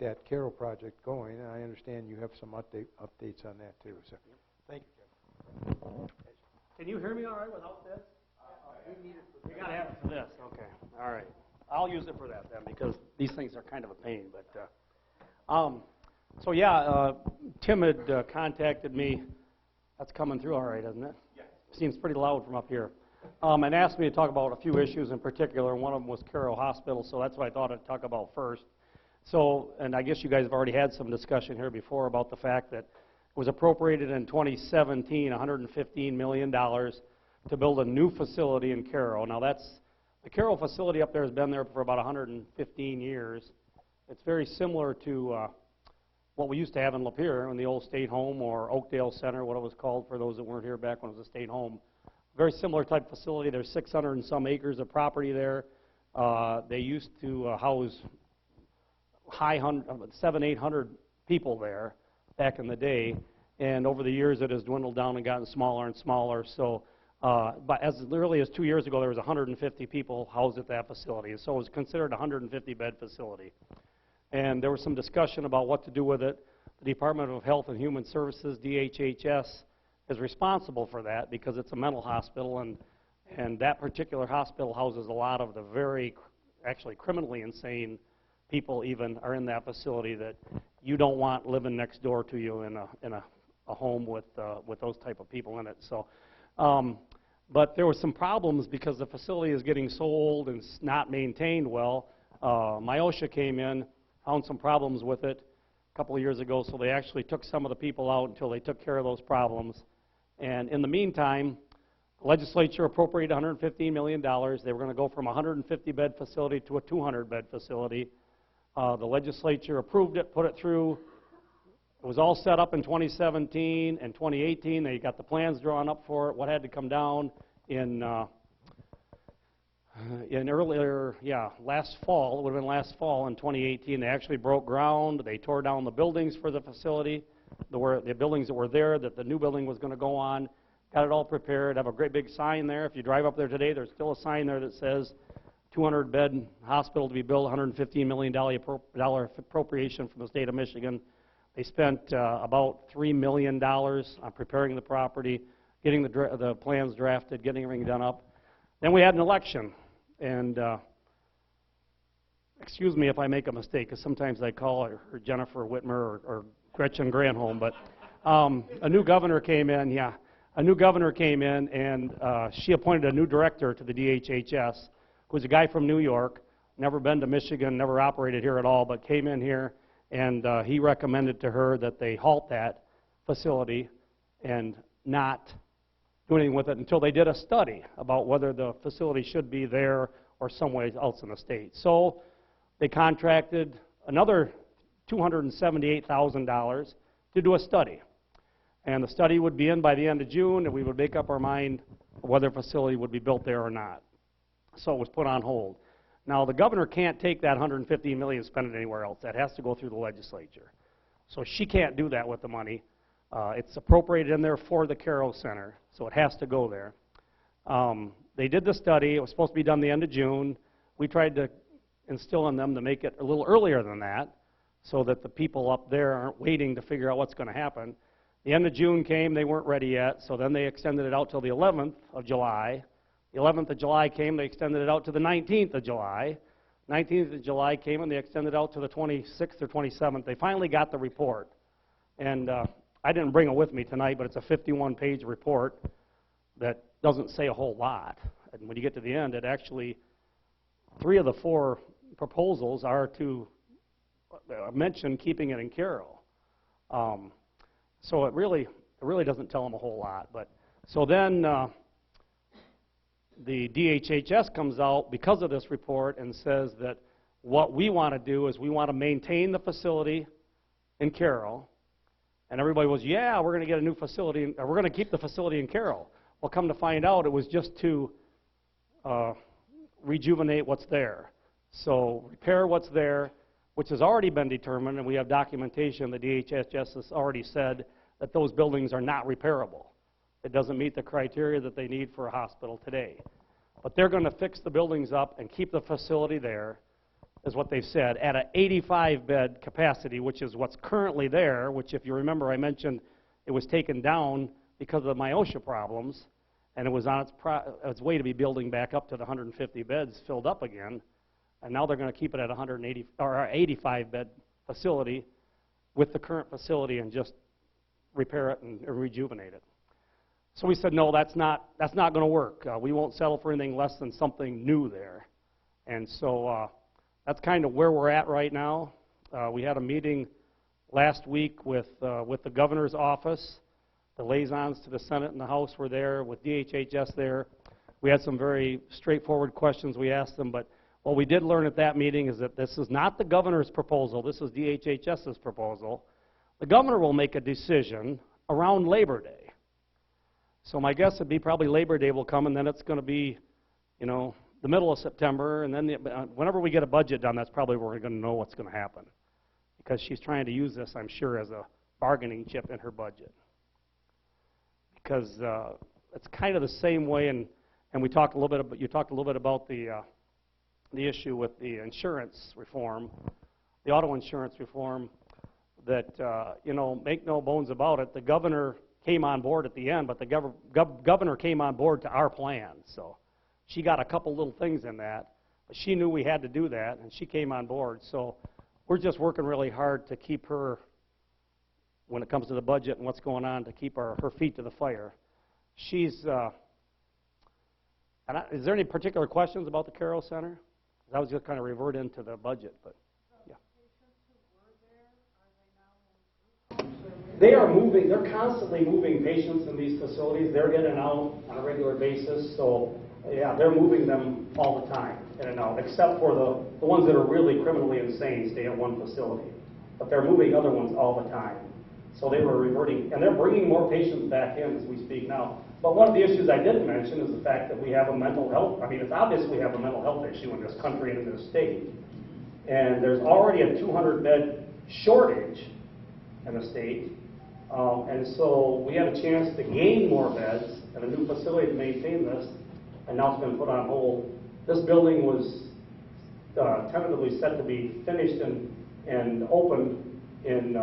that Carroll project going, and I understand you have some updates on that too. So, thank you, Kevin. Can you hear me all right without this? You got to have it for this. Okay. All right. I'll use it for that then, because these things are kind of a pain. But so yeah, Tim had contacted me. That's coming through all right, isn't it? Yeah. Seems pretty loud from up here. And asked me to talk about a few issues in particular. One of them was Carroll Hospital, so that's what I thought I'd talk about first. So, and I guess you guys have already had some discussion here before about the fact that it was appropriated in 2017, $115 million to build a new facility in Carroll. Now the Carroll facility up there has been there for about 115 years. It's very similar to what we used to have in Lapeer in the old state home, or Oakdale Center, what it was called for those that weren't here back when it was a state home. Very similar type facility. There's 600 and some acres of property there. They used to house 700-800 people there back in the day, and over the years it has dwindled down and gotten smaller and smaller. So, but as early as 2 years ago, there was 150 people housed at that facility, so it was considered a 150-bed facility. And there was some discussion about what to do with it. The Department of Health and Human Services, DHHS, is responsible for that because it's a mental hospital, and that particular hospital houses a lot of the very, actually criminally insane people even are in that facility that you don't want living next door to you in a home with those type of people in it. So, but there were some problems because the facility is getting so old and not maintained well. MIOSHA came in, found some problems with it a couple of years ago, so they actually took some of the people out until they took care of those problems. And in the meantime, the legislature appropriated $115 million. They were going to go from a 150-bed facility to a 200-bed facility. The legislature approved it, put it through. It was all set up in 2017 and 2018. They got the plans drawn up for it. What had to come down last fall, it would have been last fall in 2018, they actually broke ground. They tore down the buildings for the facility, the buildings that were there that the new building was going to go on, got it all prepared, have a great big sign there. If you drive up there today, there's still a sign there that says 200-bed hospital to be built, $115 million appropriation from the state of Michigan. They spent about $3 million on preparing the property, getting the plans drafted, getting everything done up. Then we had an election. And excuse me if I make a mistake, because sometimes I call her Jennifer Whitmer or Gretchen Granholm, but a new governor came in, and she appointed a new director to the DHHS, who's a guy from New York, never been to Michigan, never operated here at all, but came in here, and he recommended to her that they halt that facility and not do anything with it until they did a study about whether the facility should be there or somewhere else in the state. So they contracted another $278,000 to do a study. And the study would be in by the end of June, and we would make up our mind whether a facility would be built there or not. So it was put on hold. Now, the governor can't take that $150 million and spend it anywhere else. That has to go through the legislature. So she can't do that with the money. It's appropriated in there for the Carroll Center, so it has to go there. They did the study. It was supposed to be done the end of June. We tried to instill in them to make it a little earlier than that so that the people up there aren't waiting to figure out what's going to happen. The end of June came. They weren't ready yet, so then they extended it out till the 11th of July. The 11th of July came. They extended it out to the 19th of July. 19th of July came, and they extended it out to the 26th or 27th. They finally got the report. And I didn't bring it with me tonight, but it's a 51-page report that doesn't say a whole lot. And when you get to the end, it actually, 3 of the 4 proposals are to mention keeping it in Carroll. So it really doesn't tell them a whole lot. But so then the DHHS comes out because of this report and says that what we want to do is we want to maintain the facility in Carroll. And everybody was, yeah, we're going to get a new facility, or we're going to keep the facility in Carroll. Well, come to find out, it was just to rejuvenate what's there. So repair what's there, which has already been determined, and we have documentation. The DHHS has already said that those buildings are not repairable. It doesn't meet the criteria that they need for a hospital today. But they're going to fix the buildings up and keep the facility there. is what they've said, at an 85-bed capacity, which is what's currently there, which if you remember I mentioned it was taken down because of the myosha problems, and it was on its way to be building back up to the 150 beds filled up again, and now they're going to keep it at 180 or 85-bed facility with the current facility and just repair it and rejuvenate it. So we said, no, that's not going to work. We won't settle for anything less than something new there. And so that's kind of where we're at right now. We had a meeting last week with the governor's office. The liaisons to the Senate and the House were there, with DHHS there. We had some very straightforward questions we asked them, but what we did learn at that meeting is that this is not the governor's proposal, this is DHHS's proposal. The governor will make a decision around Labor Day. So my guess would be probably Labor Day will come, and then it's going to be, you know, the middle of September, and then whenever we get a budget done, that's probably where we're going to know what's going to happen. Because she's trying to use this, I'm sure, as a bargaining chip in her budget. Because it's kind of the same way, and we talked a little bit about, you talked a little bit about the issue with the insurance reform, the auto insurance reform, that, you know, make no bones about it, the governor came on board at the end, but the governor came on board to our plan. So she got a couple little things in that, but she knew we had to do that, and she came on board. So we're just working really hard to keep her, when it comes to the budget and what's going on, to keep her feet to the fire. She's, is there any particular questions about the Carroll Center? I was just kind of revert into the budget, but yeah. They are moving, they're constantly moving patients in these facilities. They're in and out on a regular basis, so yeah, they're moving them all the time, in and out, except for the ones that are really criminally insane stay at one facility. But they're moving other ones all the time. So they were reverting, and they're bringing more patients back in as we speak now. But one of the issues I didn't mention is the fact that we have a mental health, I mean, it's obvious we have a mental health issue in this country and in this state. And there's already a 200-bed shortage in the state. And so we had a chance to gain more beds and a new facility to maintain this, and now it's been put on hold. This building was tentatively set to be finished and opened in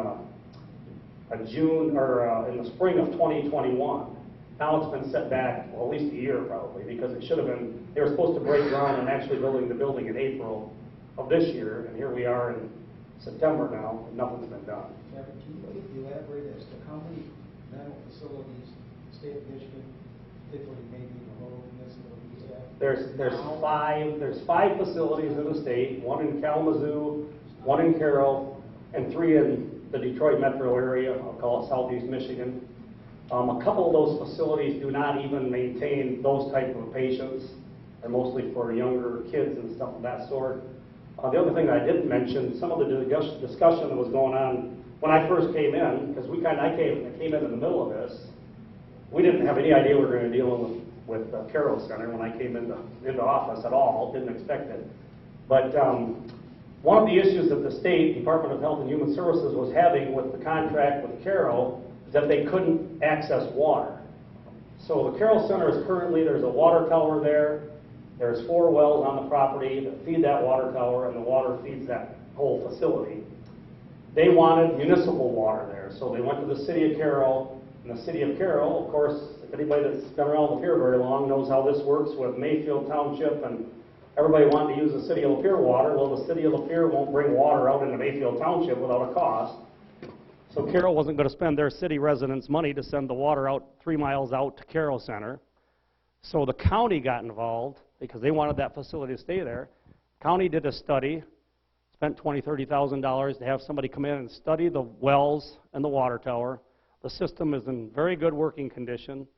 June, or in the spring of 2021. Now it's been set back, well, at least a year probably, because it should have been, they were supposed to break ground and actually building the building in April of this year, and here we are in September now, and nothing's been done. Yeah, but can you elaborate as to how many mental facilities the state of Michigan, particularly maybe the lower municipalities have? There's five facilities in the state, one in Kalamazoo, one in Carroll, and three in the Detroit metro area, I'll call it Southeast Michigan. A couple of those facilities do not even maintain those type of patients. They're mostly for younger kids and stuff of that sort. The other thing I didn't mention, some of the discussion that was going on when I first came in, because I came in the middle of this. We didn't have any idea we were going to deal with the Carroll Center when I came into office at all. Didn't expect it. But one of the issues that the state Department of Health and Human Services was having with the contract with Carroll is that they couldn't access water. So the Carroll Center is currently, there's a water tower there. There's 4 wells on the property that feed that water tower, and the water feeds that whole facility. They wanted municipal water there, so they went to the city of Carroll. And the city of Carroll, of course, anybody that's been around Lapeer very long knows how this works with Mayfield Township and everybody wanting to use the city of Lapeer water. Well, the city of Lapeer won't bring water out into Mayfield Township without a cost. So Carroll wasn't going to spend their city residents' money to send the water out 3 miles out to Carroll Center. So the county got involved because they wanted that facility to stay there. County did a study, spent $20,000, $30,000 to have somebody come in and study the wells and the water tower. The system is in very good working condition.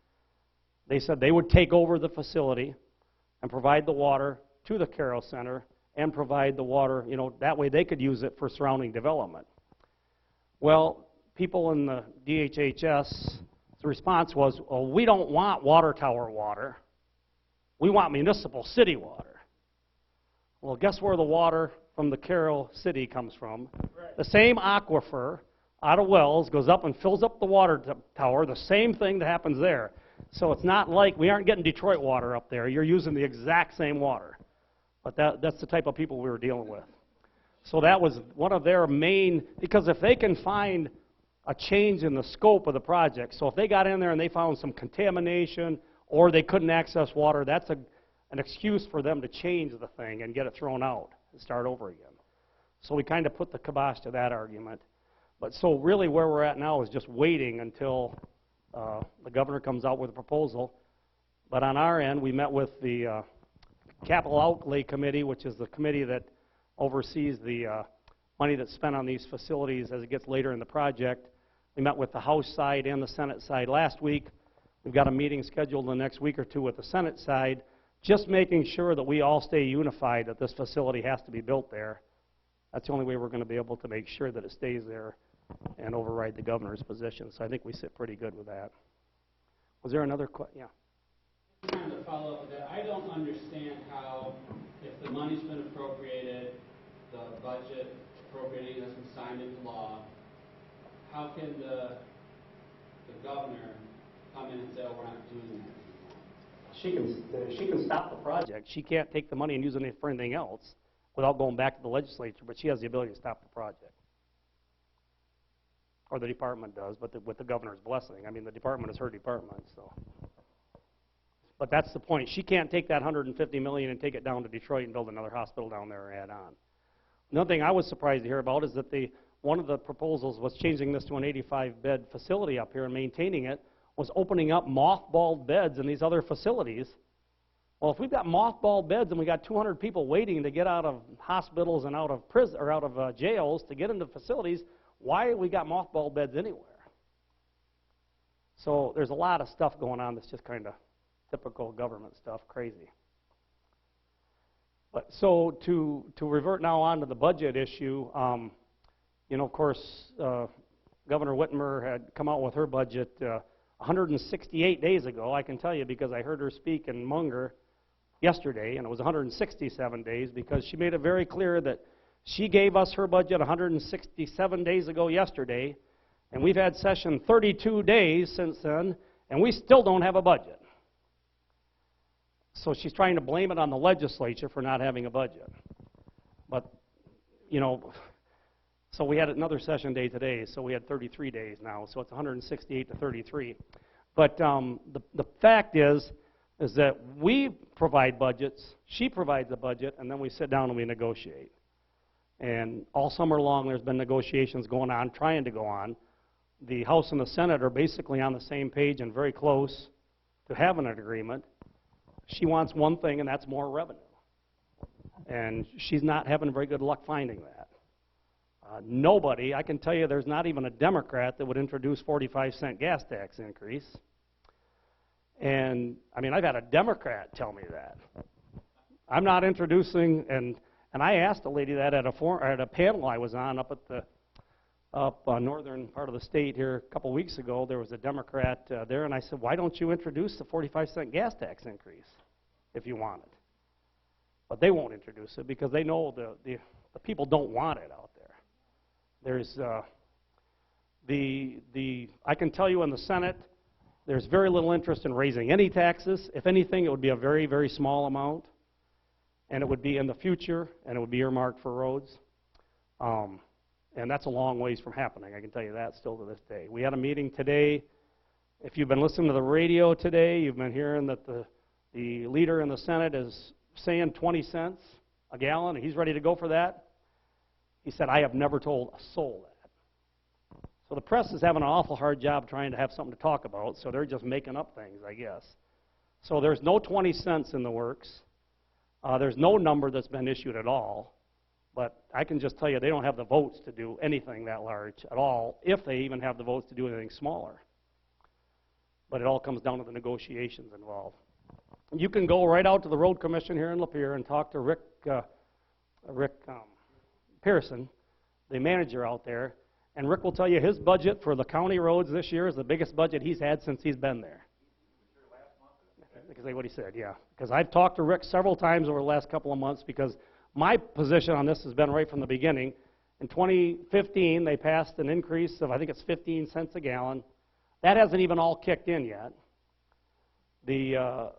They said they would take over the facility and provide the water to the Carroll Center and provide the water, you know, that way they could use it for surrounding development. Well, people in the DHHS, the response was, well, we don't want water tower water. We want municipal city water. Well, guess where the water from the Carroll City comes from? Right. The same aquifer out of wells goes up and fills up the water tower, the same thing that happens there. So it's not like we aren't getting Detroit water up there. You're using the exact same water. But that's the type of people we were dealing with. So that was one of their main, because if they can find a change in the scope of the project, so if they got in there and they found some contamination or they couldn't access water, that's an excuse for them to change the thing and get it thrown out and start over again. So we kind of put the kibosh to that argument. But so really where we're at now is just waiting until the governor comes out with a proposal. But on our end, we met with the Capital Outlay Committee, which is the committee that oversees the money that's spent on these facilities as it gets later in the project. We met with the House side and the Senate side last week. We've got a meeting scheduled in the next week or two with the Senate side, just making sure that we all stay unified that this facility has to be built there. That's the only way we're going to be able to make sure that it stays there and override the governor's position. So I think we sit pretty good with that. Was there another question? Yeah. Trying to follow up with that, I don't understand how, if the money's been appropriated, the budget appropriating has been signed into law, how can the governor come in and say, oh, we're not doing that? She can stop the project. She can't take the money and use it for anything else without going back to the legislature, but she has the ability to stop the project. Or the department does, but with the governor's blessing. I mean, the department is her department, so. But that's the point. She can't take that $150 million and take it down to Detroit and build another hospital down there and add on. Another thing I was surprised to hear about is that one of the proposals was changing this to an 85-bed facility up here and maintaining it, was opening up mothballed beds in these other facilities. Well, if we've got mothballed beds and we got 200 people waiting to get out of hospitals and out of prison or out of jails to get into facilities, why we got mothballed beds anywhere? So there's a lot of stuff going on that's just kind of typical government stuff, crazy. But so to revert now on to the budget issue, you know, of course, Governor Whitmer had come out with her budget 168 days ago. I can tell you because I heard her speak in Munger yesterday, and it was 167 days because she made it very clear that she gave us her budget 167 days ago yesterday, and we've had session 32 days since then, and we still don't have a budget. So she's trying to blame it on the legislature for not having a budget. But, you know, so we had another session day today, so we had 33 days now, so it's 168 to 33. But the fact is that we provide budgets, she provides a budget, and then we sit down and we negotiate. And all summer long there's been negotiations going on, trying to go on. The House and the Senate are basically on the same page and very close to having an agreement. She wants one thing, and that's more revenue. And she's not having very good luck finding that. Nobody, I can tell you there's not even a Democrat that would introduce 45-cent gas tax increase. And, I mean, I've had a Democrat tell me that. I'm not introducing, and I asked a lady that at a panel I was on up at the northern part of the state here a couple weeks ago. There was a Democrat there, and I said, why don't you introduce the 45-cent gas tax increase if you want it? But they won't introduce it because they know the people don't want it out there. There's I can tell you in the Senate, there's very little interest in raising any taxes. If anything, it would be a very, very small amount, and it would be in the future, and it would be earmarked for roads. And that's a long ways from happening, I can tell you that still to this day. We had a meeting today. If you've been listening to the radio today, you've been hearing that the leader in the Senate is saying 20 cents a gallon, and he's ready to go for that. He said, I have never told a soul that. So the press is having an awful hard job trying to have something to talk about, so they're just making up things, I guess. So there's no 20 cents in the works. There's no number that's been issued at all. But I can just tell you they don't have the votes to do anything that large at all, if they even have the votes to do anything smaller. But it all comes down to the negotiations involved. You can go right out to the road commission here in Lapeer and talk to Rick Pearson, the manager out there, and Rick will tell you his budget for the county roads this year is the biggest budget he's had since he's been there. Because what he said, yeah. Because I've talked to Rick several times over the last couple of months because my position on this has been right from the beginning. In 2015, they passed an increase of, I think it's 15 cents a gallon. That hasn't even all kicked in yet. The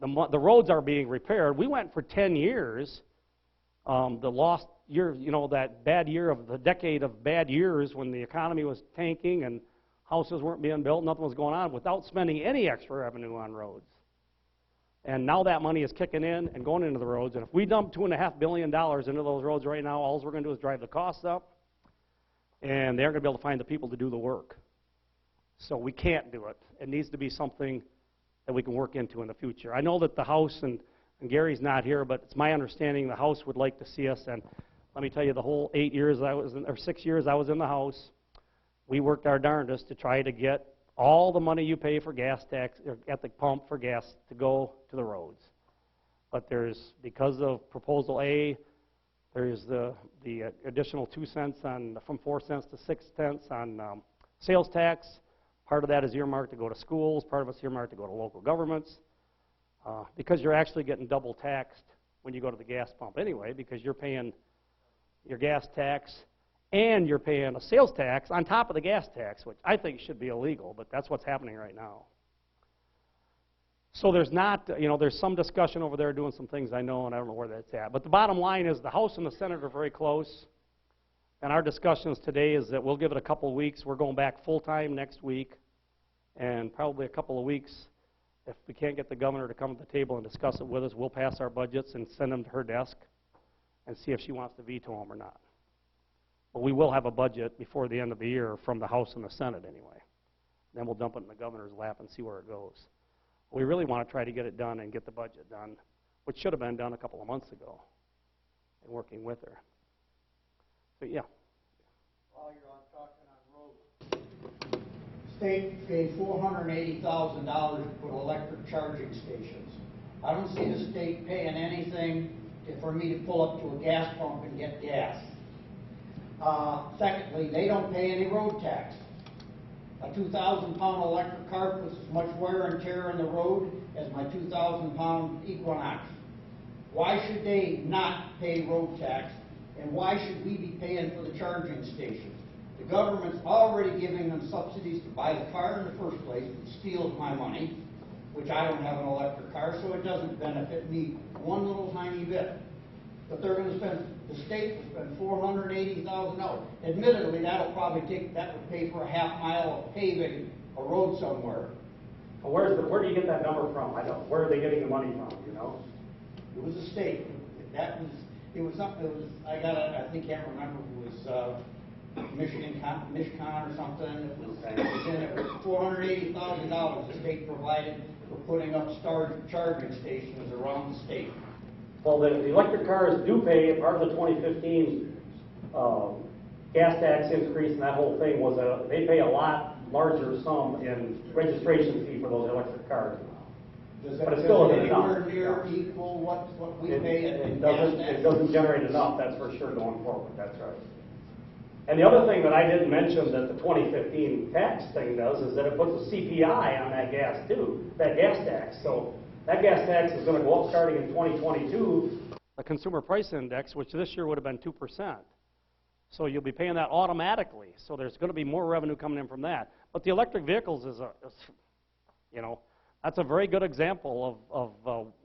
roads are being repaired. We went for 10 years The lost year, you know, that bad year of the decade of bad years when the economy was tanking and houses weren't being built, nothing was going on, without spending any extra revenue on roads. And now that money is kicking in and going into the roads. And if we dump $2.5 billion into those roads right now, all we're going to do is drive the costs up, and they aren't going to be able to find the people to do the work. So we can't do it. It needs to be something that we can work into in the future. I know that the House, and Gary's not here, but it's my understanding the House would like to see us, and let me tell you, the whole 6 years I was in the House, we worked our darndest to try to get all the money you pay for gas tax at the pump for gas to go to the roads. But there's, because of Proposal A, there's the additional 2 cents on, from 4 cents to 6 cents on sales tax. Part of that is earmarked to go to schools. Part of it's earmarked to go to local governments. Because you're actually getting double taxed when you go to the gas pump anyway, because you're paying your gas tax and you're paying a sales tax on top of the gas tax, which I think should be illegal, but that's what's happening right now. So there's not, you know, there's some discussion over there doing some things I know, and I don't know where that's at. But the bottom line is the House and the Senate are very close, and our discussions today is that we'll give it a couple of weeks. We're going back full-time next week, and probably a couple of weeks, if we can't get the governor to come to the table and discuss it with us, we'll pass our budgets and send them to her desk and see if she wants to veto them or not. But we will have a budget before the end of the year from the House and the Senate anyway. Then we'll dump it in the governor's lap and see where it goes. We really want to try to get it done and get the budget done, which should have been done a couple of months ago, and working with her. But yeah. While you're on talking on roads, state paid $480,000 to put electric charging stations. I don't see the state paying anything for me to pull up to a gas pump and get gas. Secondly, they don't pay any road tax. A 2,000-pound electric car puts as much wear and tear on the road as my 2,000-pound Equinox. Why should they not pay road tax, and why should we be paying for the charging stations? The government's already giving them subsidies to buy the car in the first place, which steals my money, which I don't have an electric car, so it doesn't benefit me one little tiny bit. But they're going to spend, the state will spend $480,000. Admittedly, that would pay for a half mile of paving a road somewhere. Well, where do you get that number from? I don't. Where are they getting the money from? You know. It was a state. I think can't remember. It was Michigan or something. It was $480,000 the state provided for putting up charging stations around the state. Well, the electric cars do pay, part of the 2015 gas tax increase, and that whole thing was they pay a lot larger sum in registration fee for those electric cars. But it still isn't enough. Near equal what we pay it doesn't generate enough, that's for sure, going forward. That's right. And the other thing that I didn't mention that the 2015 tax thing does is that it puts a CPI on that gas too, that gas tax. So that gas tax is going to go up starting in 2022. The consumer price index, which this year would have been 2%. So you'll be paying that automatically. So there's going to be more revenue coming in from that. But the electric vehicles is you know, that's a very good example of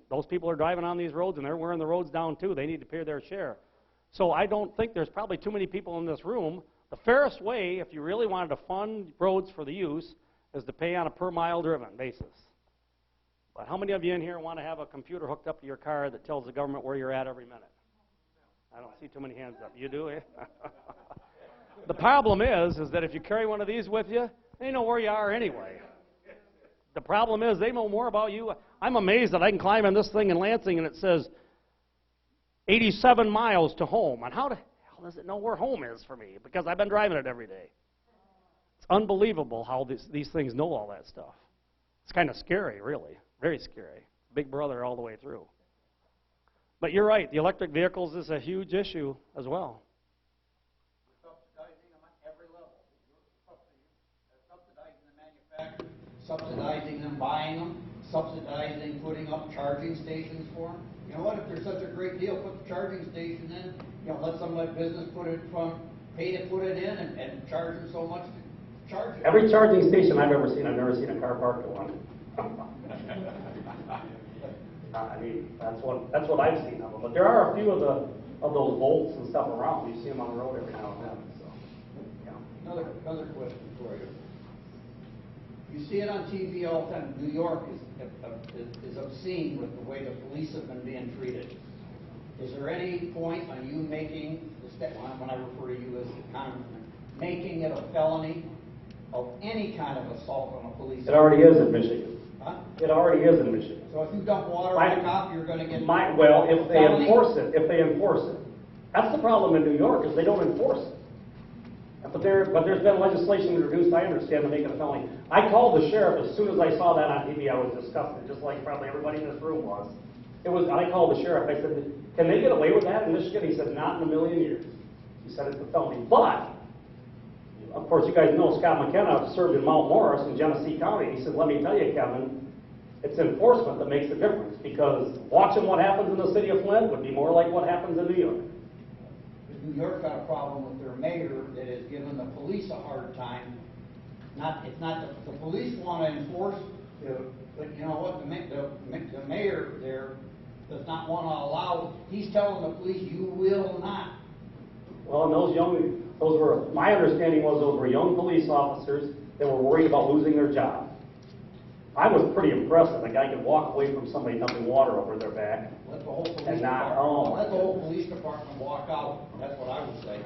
those people are driving on these roads and they're wearing the roads down too. They need to pay their share. So I don't think there's probably too many people in this room. The fairest way, if you really wanted to fund roads for the use, is to pay on a per mile driven basis. But how many of you in here want to have a computer hooked up to your car that tells the government where you're at every minute? I don't see too many hands up. You do, eh? The problem is that if you carry one of these with you, they know where you are anyway. The problem is they know more about you. I'm amazed that I can climb in this thing in Lansing and it says 87 miles to home. And how the hell does it know where home is for me? Because I've been driving it every day. It's unbelievable how these things know all that stuff. It's kind of scary, really. Very scary. Big brother all the way through. But you're right. The electric vehicles is a huge issue as well. Subsidizing them at every level. Subsidizing the manufacturers, subsidizing them buying them, subsidizing putting up charging stations for them. You know what? If there's such a great deal, put the charging station in. You know, let some business pay to put it in and charge them so much to charge it. Every charging station I've ever seen a car parked at one. I mean, that's what I've seen of them. But there are a few of of those bolts and stuff around. You see them on the road every now and then, so, yeah. Another question for you. You see it on TV all the time. New York is obscene with the way the police have been being treated. Is there any point on you making, when I refer to you as the congressman, making it a felony of any kind of assault on a police It already is in Michigan. Huh? It already is in Michigan. So if you dump water on a cop, you're going to get Well, if they felony? enforce it. That's the problem in New York, is they don't enforce it. But there's been legislation introduced, I understand, to make it a felony. I called the sheriff as soon as I saw that on TV. I was disgusted, just like probably everybody in this room was. I called the sheriff. I said, can they get away with that in Michigan? He said, not in a million years. He said it's a felony. But, of course, you guys know Scott McKenna served in Mount Morris in Genesee County. He said, let me tell you, Kevin, it's enforcement that makes a difference, because watching what happens in the city of Flint would be more like what happens in New York. New York got a problem with their mayor that has given the police a hard time. It's not the police want to enforce, but you know what? The mayor there does not want to allow. He's telling the police, you will not. Well, and my understanding was those were young police officers that were worried about losing their job. I was pretty impressed that a guy could walk away from somebody dumping water over their back. Let the whole police And not, department, oh, let the whole police department walk out. That's what I would say.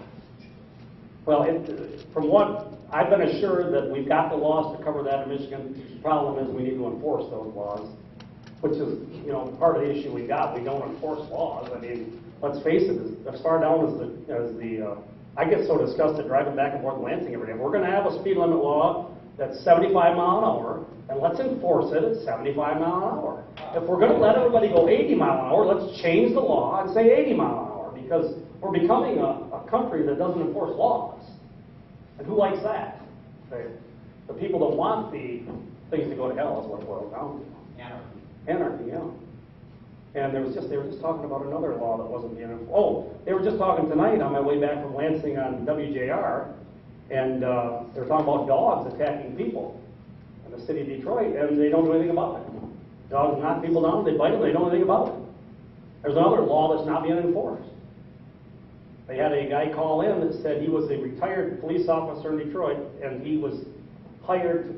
Well, from what I've been assured that we've got the laws to cover that in Michigan. The problem is we need to enforce those laws, which is, part of the issue we got. We don't enforce laws. I mean, let's face it, as far down as the I get so disgusted driving back and forth Lansing every day. If we're going to have a speed limit law that's 75 mile an hour, and let's enforce it at 75 mile an hour. If we're going to let everybody go 80 mile an hour, let's change the law and say 80 mile an hour, because we're becoming a country that doesn't enforce laws. And who likes that? The people that want the things to go to hell is what it boils down to. Anarchy. Anarchy, yeah. And they were just talking about another law that wasn't being enforced. Oh, they were just talking tonight on my way back from Lansing on WJR, and they were talking about dogs attacking people in the city of Detroit, and they don't do anything about it. Dogs knock people down, they bite them, they don't do anything about it. There's another law that's not being enforced. They had a guy call in that said he was a retired police officer in Detroit, and he was hired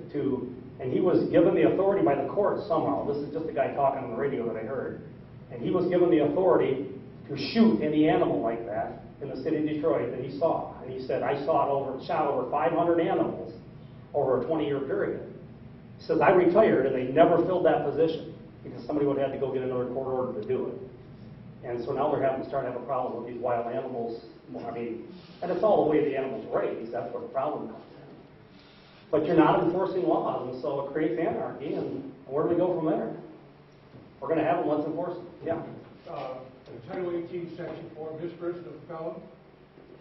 and he was given the authority by the court somehow. This is just a guy talking on the radio that I heard. And he was given the authority to shoot any animal like that in the city of Detroit that he saw. And he said, I shot over 500 animals over a 20-year period. He says, I retired, and they never filled that position because somebody would have to go get another court order to do it. And so now they're starting to have a problem with these wild animals. I mean, and it's all the way the animals raised. That's where the problem comes in. But you're not enforcing laws, and so it creates anarchy, and where do we go from there? We're going to have them, let's enforce them. Yeah. Title 18, Section 4, misprision of felon.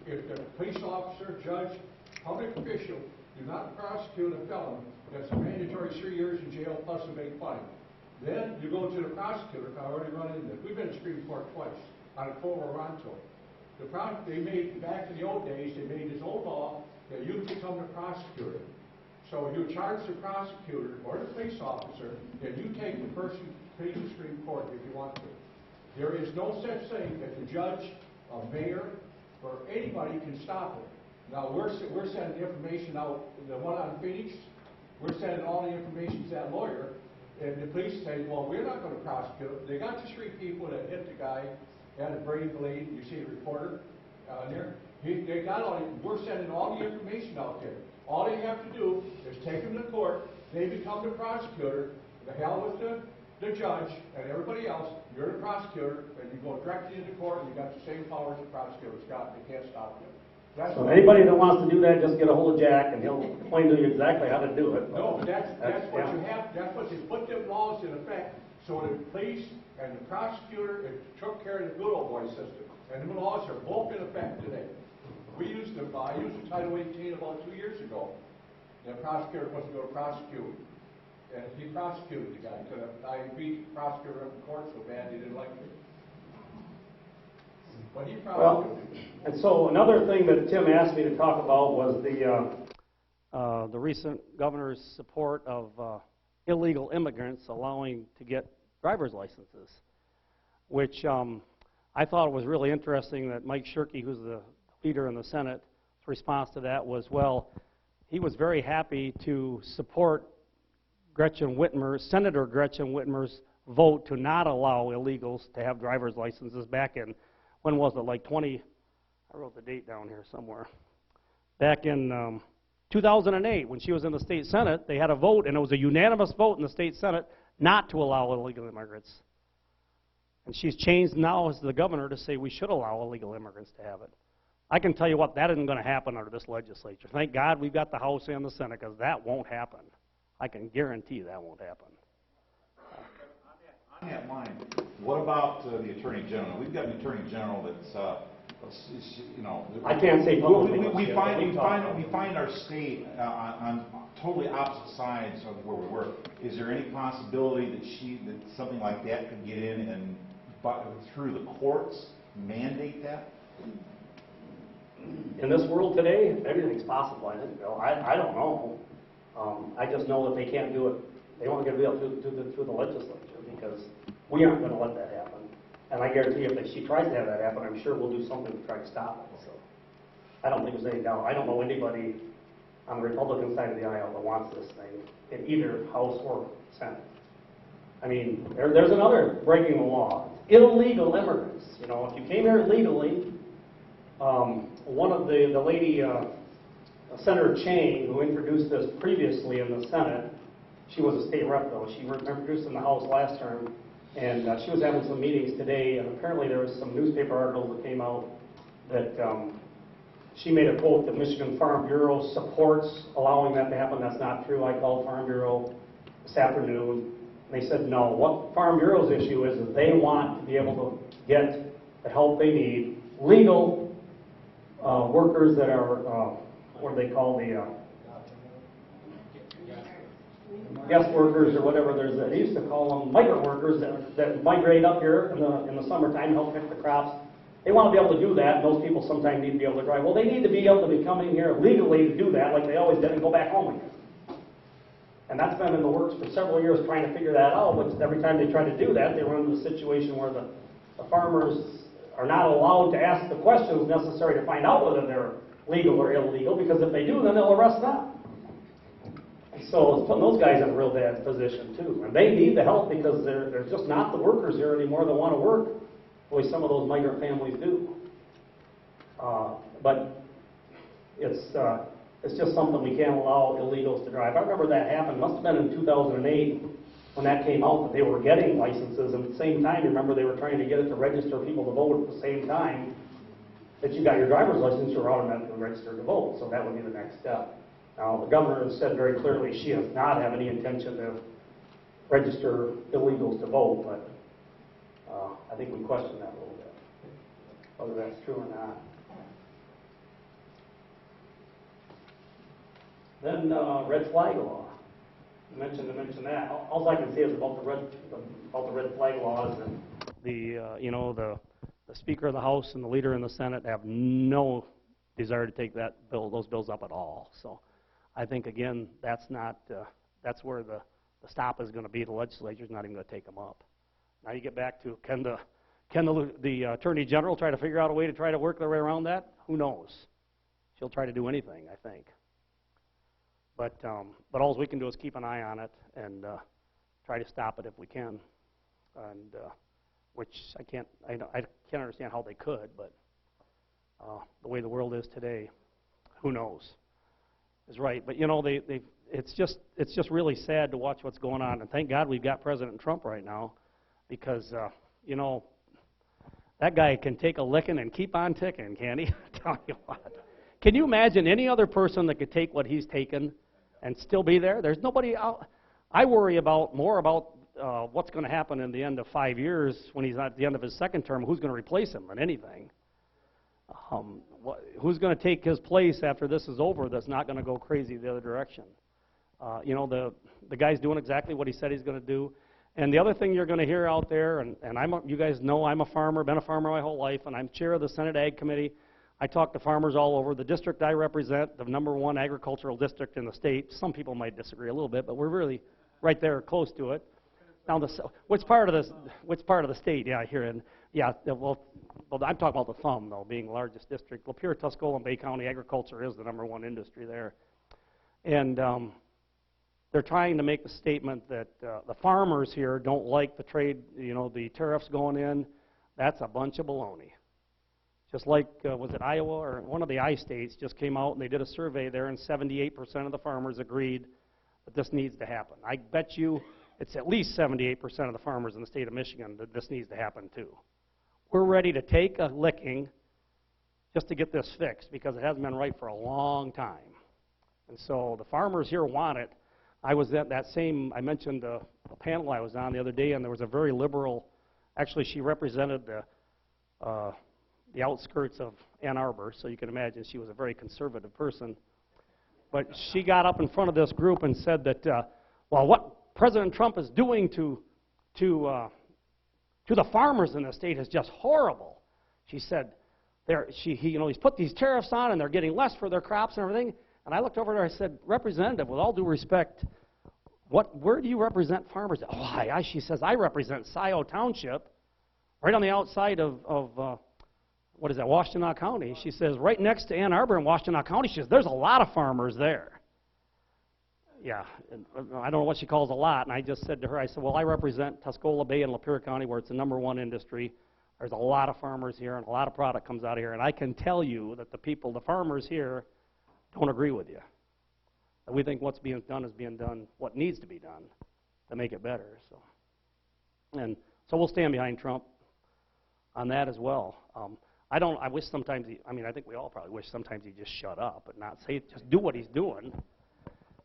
If the police officer, judge, public official do not prosecute a felon, that's a mandatory 3 years in jail plus a big fine. Then you go to the prosecutor. I already run into this. We've been to Supreme Court twice on a quo ronto. They made, back in the old days, they made this old law that you become the prosecutor. So you charge the prosecutor or the police officer, then you take the person to the Supreme Court if you want to. There is no such thing that the judge, a mayor, or anybody can stop it. Now we're sending the information out. The one on Phoenix, we're sending all the information to that lawyer, and the police say, well, we're not going to prosecute it. They got the 3 people that hit the guy, had a brain bleed. You see the reporter there. They got all. We're sending all the information out there. All they have to do is take them to court. They become the prosecutor. The hell with the judge and everybody else. You're the prosecutor, and you go directly into court, and you got the same powers the prosecutor's got. They can't stop you. So anybody that wants to do that, just get a hold of Jack, and he'll explain to you exactly how to do it. No, but that's what you have. That's what they put them laws in effect. So the police and the prosecutor took care of the good old boy system, and the laws are both in effect today. We used them. I used the Title 18 about 2 years ago. The prosecutor wasn't going to prosecute, and he prosecuted the guy. I beat the prosecutor up in court so bad he didn't like me. But he prosecuted. Well, and so another thing that Tim asked me to talk about was the recent governor's support of illegal immigrants allowing to get driver's licenses, which I thought it was really interesting that Mike Shirkey, who's the leader in the Senate's response to that was, well, he was very happy to support Senator Gretchen Whitmer's vote to not allow illegals to have driver's licenses back in, when was it, like I wrote the date down here somewhere. Back in 2008, when she was in the state Senate, they had a vote, and it was a unanimous vote in the state Senate not to allow illegal immigrants. And she's changed now as the governor to say we should allow illegal immigrants to have it. I can tell you what, that isn't going to happen under this legislature. Thank God we've got the House and the Senate, because that won't happen. I can guarantee that won't happen. On that line, what about the Attorney General? We've got an Attorney General that's, you know... I can't say publicly. We find our state on totally opposite sides of where we work. Is there any possibility that something like that could get in and, through the courts, mandate that? In this world today, everything's possible, I think, Bill. I don't know. I just know that they can't do it. They won't get it through the legislature, because we aren't going to let that happen. And I guarantee you, if she tries to have that happen, I'm sure we'll do something to try to stop it. So I don't think there's any doubt. I don't know anybody on the Republican side of the aisle that wants this thing in either House or Senate. I mean, there's another breaking the law. Illegal immigrants. You know, if you came here illegally, one of the lady, Senator Chang, who introduced this previously in the Senate, she was a state rep though, she introduced in the House last term, and she was having some meetings today, and apparently there was some newspaper articles that came out that she made a quote that Michigan Farm Bureau supports allowing that to happen. That's not true. I called Farm Bureau this afternoon, and they said no. What Farm Bureau's issue is that they want to be able to get the help they need, legal workers that are, what do they call the guest workers or whatever. They used to call them migrant workers that migrate up here in the summertime, help pick the crops. They want to be able to do that, and those people sometimes need to be able to drive. Well, they need to be able to be coming here legally to do that, like they always did, and go back home again. And that's been in the works for several years, trying to figure that out. But every time they try to do that, they run into a situation where the farmers are not allowed to ask the questions necessary to find out whether they're legal or illegal, because if they do, then they'll arrest them. So it's putting those guys in a real bad position too. And they need the help, because they're just not the workers here anymore that want to work the way some of those migrant families do. But it's just something we can't allow illegals to drive. I remember that happened, must have been in 2008 when that came out, that they were getting licenses, and at the same time, remember, they were trying to get it to register people to vote at the same time that you got your driver's license, you're automatically registered to vote. So that would be the next step. Now, the governor has said very clearly she does not have any intention to register illegals to vote, but I think we question that a little bit, whether that's true or not. Then red flag law. I mentioned that. All I can say is about the red flag laws, and the Speaker of the House and the leader in the Senate have no desire to take those bills up at all. So I think, again, that's where the stop is going to be. The legislature's not even going to take them up. Now you get back to, can the Attorney General try to figure out a way to try to work their way around that? Who knows? She'll try to do anything, I think. But all we can do is keep an eye on it and try to stop it if we can. And which I can't understand how they could, but the way the world is today, who knows? Is right. But it's just really sad to watch what's going on. And thank God we've got President Trump right now, because that guy can take a licking and keep on ticking, can he? Tell you what. Can you imagine any other person that could take what he's taken and still be there? There's nobody out. I worry more about what's going to happen in the end of 5 years when he's at the end of his second term. Who's going to replace him than anything? Who's going to take his place after this is over that's not going to go crazy the other direction? The guy's doing exactly what he said he's going to do. And the other thing you're going to hear out there, and you guys know I'm a farmer, been a farmer my whole life, and I'm chair of the Senate Ag Committee. I talk to farmers all over. The district I represent, the #1 agricultural district in the state. Some people might disagree a little bit, but we're really right there close to it. Now, which part of the state? Yeah, here in, yeah. Well, well, I'm talking about the thumb, though, being the largest district. Lapeer, Tuscola, and Bay County agriculture is the #1 industry there. And they're trying to make the statement that the farmers here don't like the trade, the tariffs going in. That's a bunch of baloney. Just like, was it Iowa or one of the I states just came out and they did a survey there, and 78% of the farmers agreed that this needs to happen. I bet you it's at least 78% of the farmers in the state of Michigan that this needs to happen too. We're ready to take a licking just to get this fixed because it hasn't been right for a long time. And so the farmers here want it. I was at that same, I mentioned a panel I was on the other day, and there was a very liberal, actually she represented the outskirts of Ann Arbor, so you can imagine she was a very conservative person. But she got up in front of this group and said that, well, what President Trump is doing to the farmers in the state is just horrible. She said, he's put these tariffs on and they're getting less for their crops and everything. And I looked over there and I said, Representative, with all due respect, where do you represent farmers? Oh, she says, I represent Scioto Township, right on the outside of what is that, Washtenaw County. She says, right next to Ann Arbor in Washtenaw County. She says, there's a lot of farmers there. Yeah, I don't know what she calls a lot. And I just said to her, I said, well, I represent Tuscola Bay and Lapeer County, where it's the #1 industry. There's a lot of farmers here, and a lot of product comes out of here. And I can tell you that the farmers here, don't agree with you. And we think what's being done is being done, what needs to be done to make it better. So we'll stand behind Trump on that as well. I wish sometimes I think we all probably wish sometimes he'd just shut up and not say, just do what he's doing.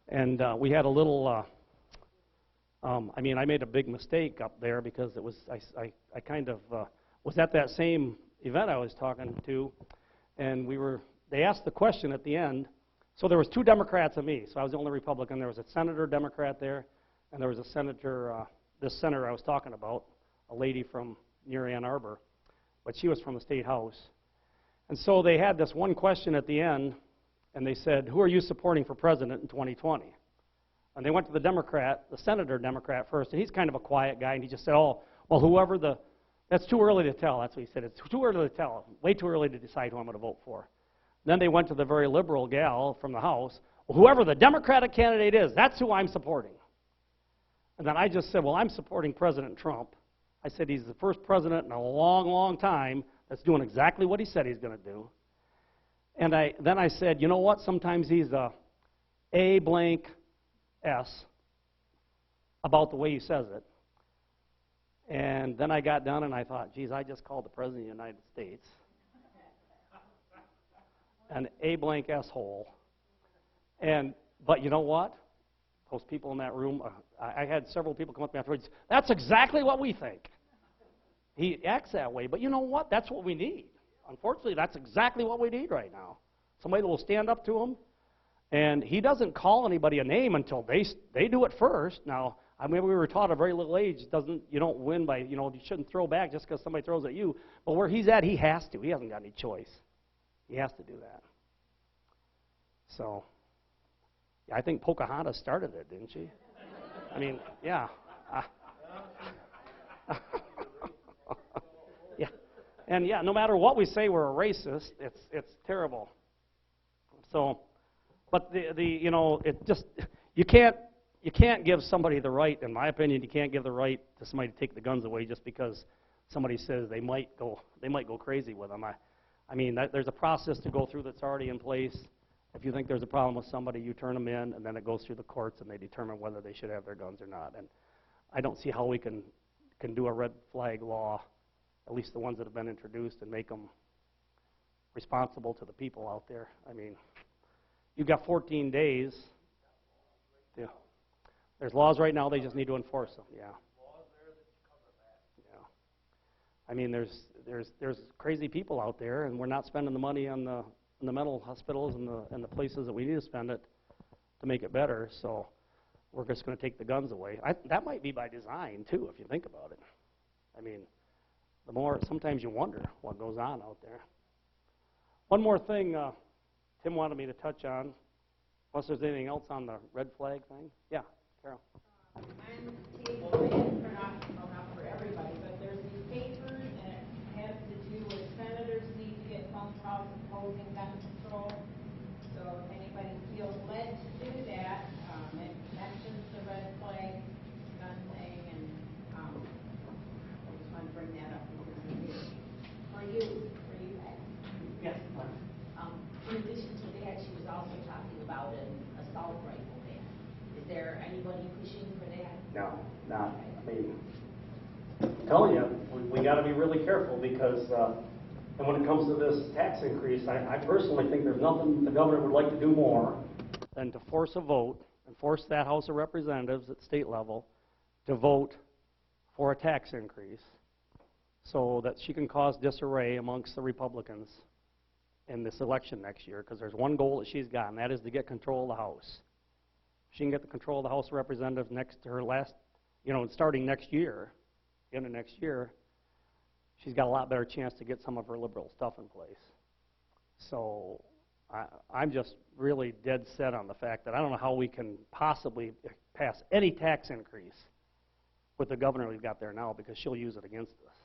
And we had a little, I made a big mistake up there because it was, I kind of was at that same event I was talking to, and they asked the question at the end. So there was 2 Democrats and me, so I was the only Republican. There was a senator Democrat there, and there was a senator, this senator I was talking about, a lady from near Ann Arbor, but she was from the State House. And so they had this one question at the end, and they said, who are you supporting for president in 2020? And they went to the senator Democrat first, and he's kind of a quiet guy, and he just said, oh, well, that's too early to tell. That's what he said. It's too early to tell. Way too early to decide who I'm going to vote for. Then they went to the very liberal gal from the House. Well, whoever the Democratic candidate is, that's who I'm supporting. And then I just said, well, I'm supporting President Trump. I said he's the first president in a long, long time that's doing exactly what he said he's going to do. And then I said, you know what? Sometimes he's A blank S about the way he says it. And then I got done and I thought, geez, I just called the President of the United States an A blank S hole. But you know what? Those people in that room, I had several people come up to me afterwards. That's exactly what we think. He acts that way, but you know what? That's what we need. Unfortunately, that's exactly what we need right now. Somebody that will stand up to him, and he doesn't call anybody a name until they do it first. Now, we were taught at a very little age, you don't win by, you shouldn't throw back just because somebody throws at you. But where he's at, he has to. He hasn't got any choice. He has to do that. So, yeah, I think Pocahontas started it, didn't she? I mean, yeah. Yeah. And yeah, no matter what we say, we're a racist. It's terrible. So, but it just you can't give somebody the right. In my opinion, you can't give the right to somebody to take the guns away just because somebody says they might go crazy with them. I mean, there's a process to go through that's already in place. If you think there's a problem with somebody, you turn them in, and then it goes through the courts, and they determine whether they should have their guns or not. And I don't see how we can do a red flag law, at least the ones that have been introduced, and make them responsible to the people out there. I mean, you've got 14 days. Yeah. There's laws right now, they just need to enforce them. Yeah. Yeah. I mean, there's crazy people out there, and we're not spending the money on the mental hospitals and the places that we need to spend it to make it better. So we're just going to take the guns away. That might be by design too, if you think about it. I mean, the more sometimes you wonder what goes on out there. One more thing Tim wanted me to touch on, unless there's anything else on the red flag thing. Yeah, Carol. On the table, I didn't print off enough for everybody, but there's these papers, and it has to do with there anybody pushing for that? No, not. I mean, I'm telling you, we got to be really careful because, and when it comes to this tax increase, I personally think there's nothing the governor would like to do more than to force a vote and force that House of Representatives at state level to vote for a tax increase so that she can cause disarray amongst the Republicans in this election next year, because there's one goal that she's got, and that is to get control of the House. If she can get the control of the House of Representatives next to her last, starting next year, end of next year, she's got a lot better chance to get some of her liberal stuff in place. So I'm just really dead set on the fact that I don't know how we can possibly pass any tax increase with the governor we've got there now, because she'll use it against us,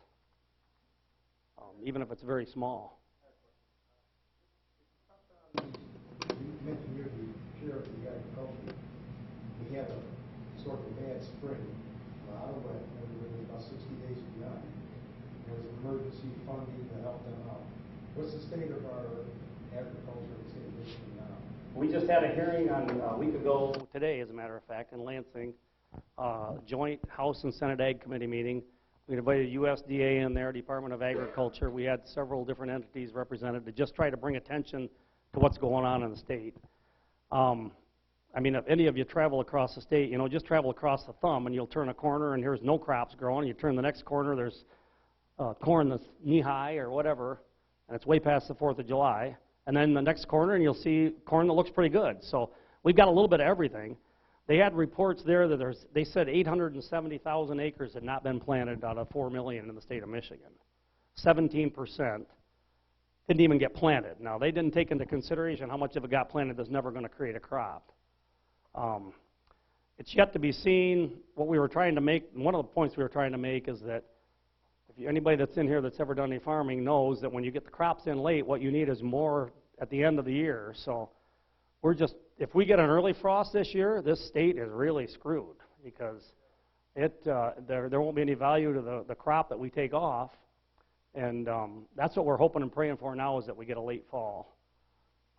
even if it's very small. You mentioned you're the chair of the agriculture. We had a sort of a bad spring, a lot of wet, everybody was about 60 days behind. There was emergency funding to help them out. What's the state of our agriculture in the state of Michigan now? We just had a hearing on a week ago today, as a matter of fact, in Lansing, joint House and Senate Ag Committee meeting. We invited USDA in there, Department of Agriculture. We had several different entities represented to just try to bring attention to what's going on in the state. I mean, if any of you travel across the state, just travel across the thumb and you'll turn a corner and there's no crops growing. You turn the next corner, there's corn that's knee-high or whatever, and it's way past the 4th of July. And then the next corner and you'll see corn that looks pretty good. So we've got a little bit of everything. They had reports there that they said 870,000 acres had not been planted out of 4 million in the state of Michigan. 17% didn't even get planted. Now, they didn't take into consideration how much of it got planted that's never going to create a crop. It's yet to be seen. What we were trying to make, one of the points we were trying to make is that anybody that's in here that's ever done any farming knows that when you get the crops in late, what you need is more at the end of the year. So if we get an early frost this year, this state is really screwed, because there won't be any value to the crop that we take off. And that's what we're hoping and praying for now, is that we get a late fall,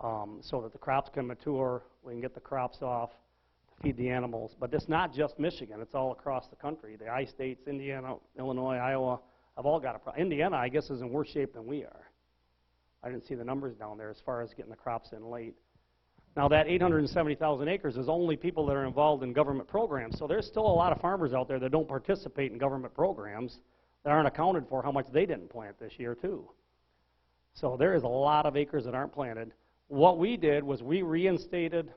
so that the crops can mature, we can get the crops off to feed the animals. But it's not just Michigan, it's all across the country. The I-states, Indiana, Illinois, Iowa, have all got a problem. Indiana, I guess, is in worse shape than we are. I didn't see the numbers down there as far as getting the crops in late. Now, that 870,000 acres is only people that are involved in government programs, so there's still a lot of farmers out there that don't participate in government programs that aren't accounted for how much they didn't plant this year, too. So there is a lot of acres that aren't planted. What we did was we reinstated,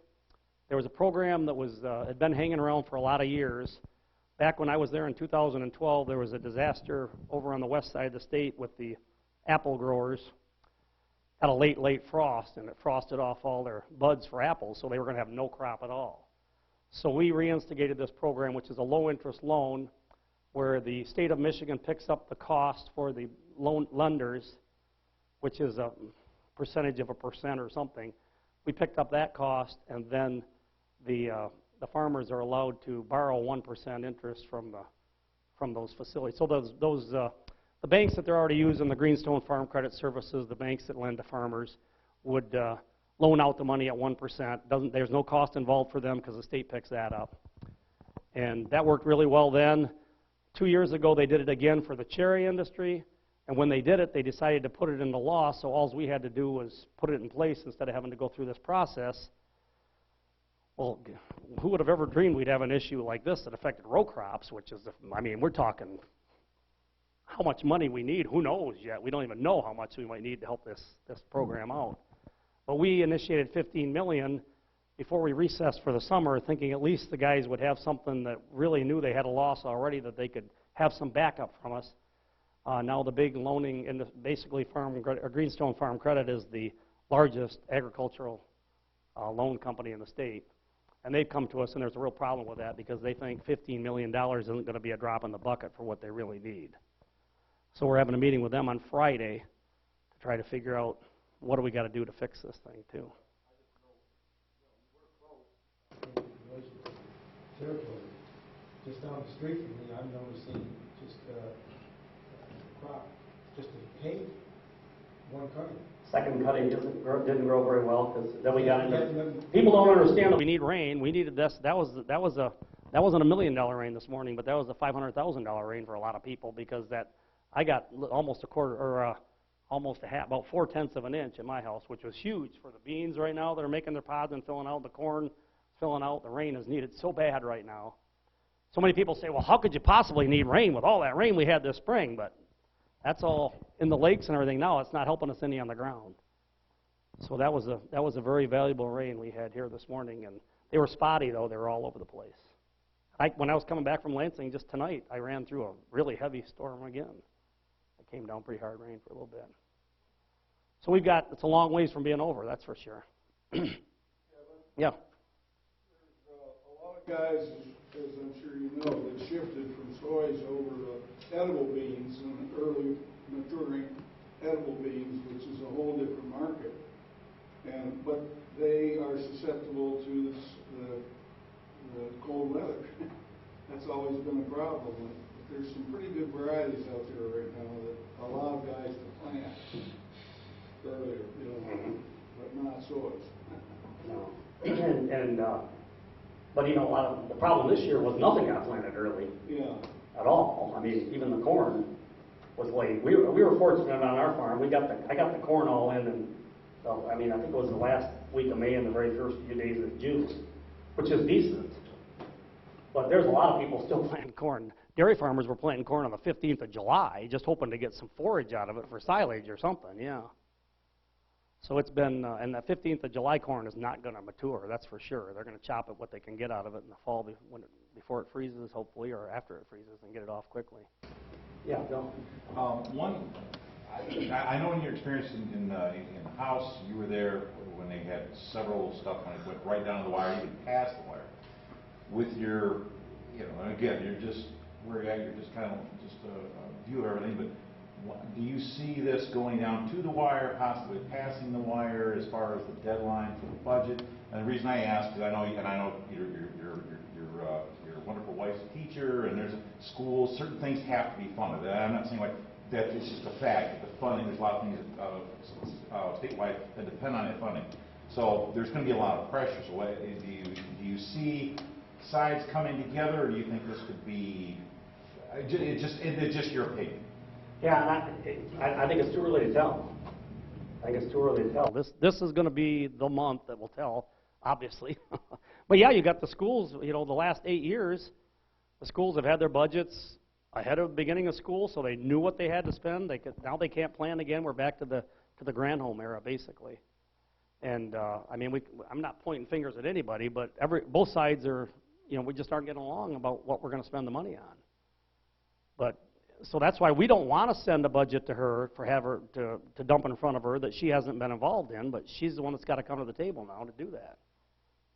there was a program that had been hanging around for a lot of years. Back when I was there in 2012, there was a disaster over on the west side of the state with the apple growers. Had a late frost, and it frosted off all their buds for apples, so they were going to have no crop at all. So we reinstigated this program, which is a low-interest loan, where the state of Michigan picks up the cost for the lenders, which is a percentage of a percent or something. We picked up that cost, and then the farmers are allowed to borrow 1% interest from those facilities. So the banks that they're already using, the Greenstone Farm Credit Services, the banks that lend to farmers, would loan out the money at 1%. There's no cost involved for them because the state picks that up. And that worked really well then. 2 years ago, they did it again for the cherry industry. And when they did it, they decided to put it into law, so all we had to do was put it in place instead of having to go through this process. Well, who would have ever dreamed we'd have an issue like this that affected row crops, which is, we're talking how much money we need. Who knows yet? We don't even know how much we might need to help this program out. But we initiated $15 million before we recessed for the summer, thinking at least the guys would have something that really knew they had a loss already, that they could have some backup from us. Now the big loaning, and basically Greenstone Farm Credit is the largest agricultural loan company in the state. And they've come to us, and there's a real problem with that, because they think $15 million isn't going to be a drop in the bucket for what they really need. So we're having a meeting with them on Friday to try to figure out what do we got to do to fix this thing, too. Territory. Just down the street from me, I'm noticing just crop, just a hay, one cutting. Second cutting didn't grow very well, because then we got into, people don't understand that we need rain. We needed this, that wasn't $1 million rain this morning, but that was a $500,000 rain for a lot of people, because I got almost a quarter, or almost a half, about 4/10 of an inch in my house, which was huge for the beans right now that are making their pods and filling out, the corn filling out. The rain is needed so bad right now. So many people say, well, how could you possibly need rain with all that rain we had this spring? But that's all in the lakes and everything now. It's not helping us any on the ground. So that was a very valuable rain we had here this morning, and they were spotty though. They were all over the place. When I was coming back from Lansing just tonight, I ran through a really heavy storm again. It came down pretty hard rain for a little bit. So it's a long ways from being over, that's for sure. Yeah. There's a lot of guys, as I'm sure you know, that shifted from soys over to edible beans and early maturing edible beans, which is a whole different market. But they are susceptible to the cold weather. That's always been a problem. There's some pretty good varieties out there right now that allow guys to plant earlier, but not soys. No. But a lot of the problem this year was nothing got planted early. Yeah. At all. I mean, even the corn was late. We were fortunate on our farm. I got the corn all in, and so, I think it was the last week of May and the very first few days of June, which is decent. But there's a lot of people still planting corn. Dairy farmers were planting corn on the 15th of July, just hoping to get some forage out of it for silage or something, yeah. So it's been, and the 15th of July corn is not going to mature, that's for sure. They're going to chop it what they can get out of it in the fall before it freezes, hopefully, or after it freezes, and get it off quickly. Yeah, Bill? I know in your experience in the House, you were there when they had several stuff, when it went right down to the wire, even past the wire. With your, and again, you're just where you're at, you're just kind of just a view of everything, but do you see this going down to the wire, possibly passing the wire as far as the deadline for the budget? And the reason I ask is I know your wonderful wife's a teacher, and there's schools, certain things have to be funded. And I'm not saying like that it's just a fact that the funding, there's a lot of things statewide that depend on that funding. So there's going to be a lot of pressure. So do you see sides coming together, or do you think this could be, it's just your opinion? Yeah, I think it's too early to tell. This is going to be the month that will tell, obviously. But yeah, you got the schools, the last 8 years, the schools have had their budgets ahead of the beginning of school, so they knew what they had to spend. Now they can't plan again. We're back to the Granholm era, basically. And I'm not pointing fingers at anybody, but both sides are, we just aren't getting along about what we're going to spend the money on. But so that's why we don't want to send a budget to her have her to dump in front of her that she hasn't been involved in, but she's the one that's got to come to the table now to do that.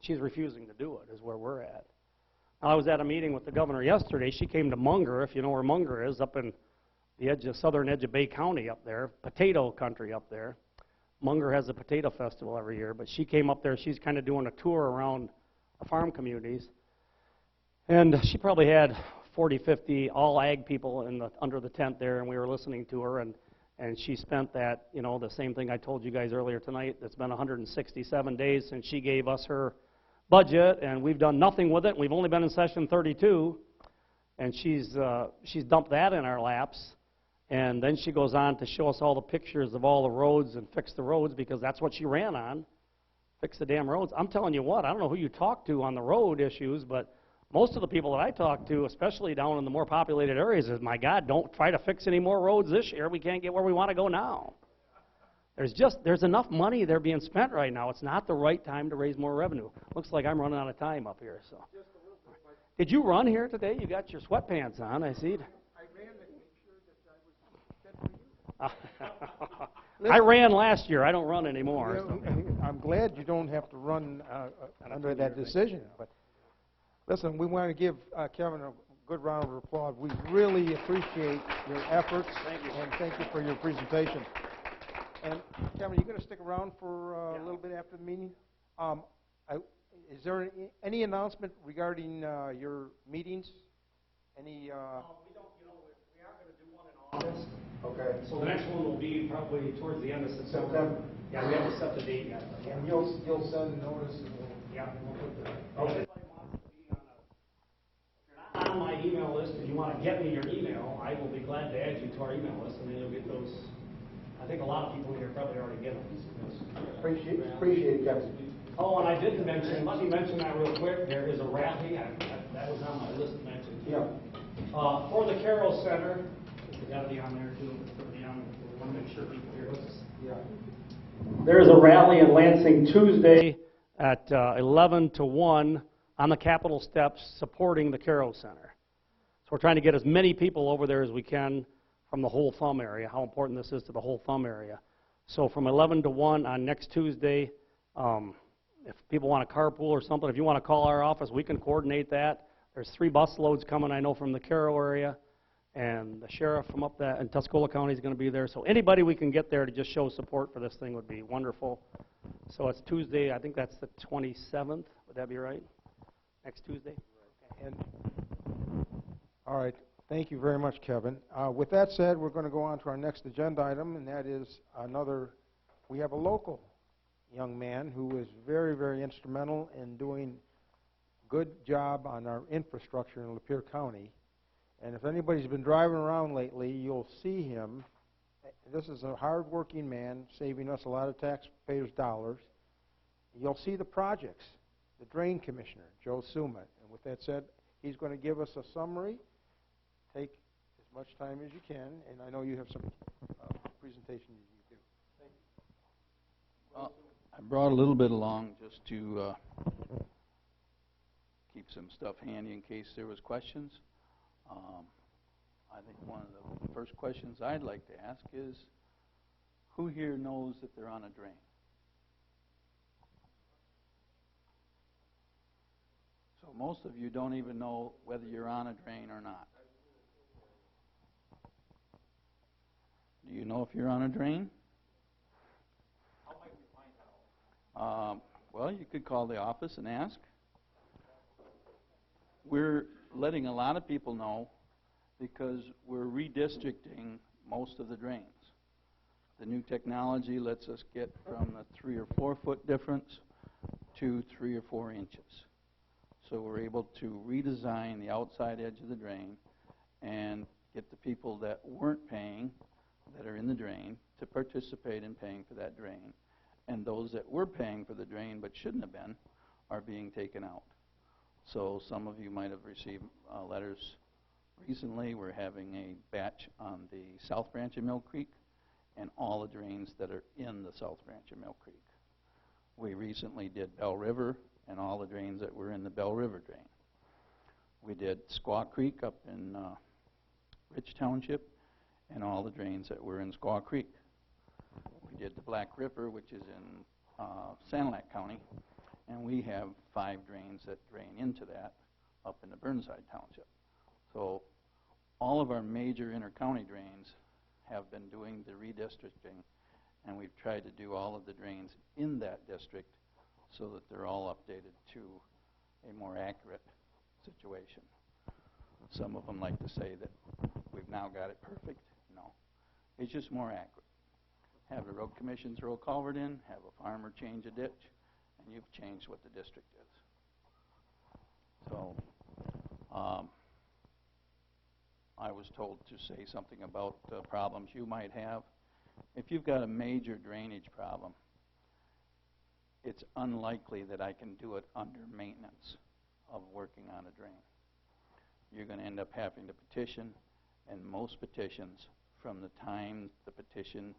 She's refusing to do it, is where we're at. Now, I was at a meeting with the governor yesterday. She came to Munger, if you know where Munger is, up in the southern edge of Bay County up there, potato country up there. Munger has a potato festival every year, but she came up there. She's kind of doing a tour around the farm communities. And she probably had 40, 50 all ag people under the tent there, and we were listening to her, and she spent that, the same thing I told you guys earlier tonight. It's been 167 days since she gave us her budget, and we've done nothing with it. We've only been in session 32, and she's dumped that in our laps. And then she goes on to show us all the pictures of all the roads and fix the roads, because that's what she ran on, fix the damn roads. I'm telling you what, I don't know who you talk to on the road issues, but most of the people that I talk to, especially down in the more populated areas, is, my God, don't try to fix any more roads this year. We can't get where we want to go now. There's enough money there being spent right now. It's not the right time to raise more revenue. Looks like I'm running out of time up here. So, did you run here today? You got your sweatpants on, I see. I ran to make sure that I was fit for you. I ran last year. I don't run anymore. So. I'm glad you don't have to run under that decision. But listen, we want to give Kevin a good round of applause. We really appreciate your efforts. Thank you. And thank you for your presentation. And Kevin, are you going to stick around for a little bit after the meeting? Is there any announcement regarding your meetings? Any? We don't. We are going to do one in August, Okay. So the next one will be probably towards the end of September. September. Yeah, we haven't set the date yet. But And you'll send notice and we'll. yeah, we'll put the. Okay. If anybody wants to be on if you're not on my email list and you want to get me your email, I will be glad to add you to our email list, and then you'll get those. I think a lot of people here probably already get them. Appreciate it, Kevin. Oh, and I didn't mention, let me mention that real quick, there is a rally, that was on my list to mention too. Yeah. For the Carroll Center, it's got to be on there too, it's going to be on, we want to make sure people hear this. Yeah. There's a rally in Lansing Tuesday at 11 to 1 on the Capitol steps supporting the Carroll Center. So we're trying to get as many people over there as we can from the whole thumb area, how important this is to the whole thumb area. So from 11 to 1 on next Tuesday, if people want to carpool or something, if you want to call our office, we can coordinate that. There's 3 bus loads coming, I know, from the Carroll area, and the sheriff from up there in Tuscola County is going to be there. So anybody we can get there to just show support for this thing would be wonderful. So it's Tuesday, I think that's the 27th. Would that be right? Next Tuesday? And, all right. Thank you very much, Kevin. With that said, we're going to go on to our next agenda item, and that is we have a local young man who is very, very instrumental in doing a good job on our infrastructure in Lapeer County. And if anybody's been driving around lately, you'll see him. This is a hard-working man, saving us a lot of taxpayers' dollars. You'll see the projects. The Drain Commissioner, Joe Suma. And with that said, he's going to give us a summary. Take as much time as you can, and I know you have some presentation you do. Thank you. Well, I brought a little bit along just to keep some stuff handy in case there was questions. I think one of the first questions I'd like to ask is, who here knows that they're on a drain? So most of you don't even know whether you're on a drain or not. Do you know if you're on a drain? How might we find out? Well, you could call the office and ask. We're letting a lot of people know because we're redistricting most of the drains. The new technology lets us get from the 3 or 4 foot difference to 3 or 4 inches. So we're able to redesign the outside edge of the drain and get the people that weren't paying, that are in the drain, to participate in paying for that drain. And those that were paying for the drain but shouldn't have been are being taken out. So some of you might have received letters recently. We're having a batch on the South Branch of Mill Creek and all the drains that are in the South Branch of Mill Creek. We recently did Bell River and all the drains that were in the Bell River drain. We did Squaw Creek up in Rich Township and all the drains that were in Squaw Creek. We did the Black River, which is in Sanilac County, and we have 5 drains that drain into that up in the Burnside Township. So all of our major inter-county drains have been doing the redistricting, and we've tried to do all of the drains in that district so that they're all updated to a more accurate situation. Some of them like to say that we've now got it perfect. No, it's just more accurate. Have the road commission throw a culvert in, have a farmer change a ditch, and you've changed what the district is. So I was told to say something about problems you might have. If you've got a major drainage problem, it's unlikely that I can do it under maintenance of working on a drain. You're going to end up having to petition, and most petitions, from the time the petition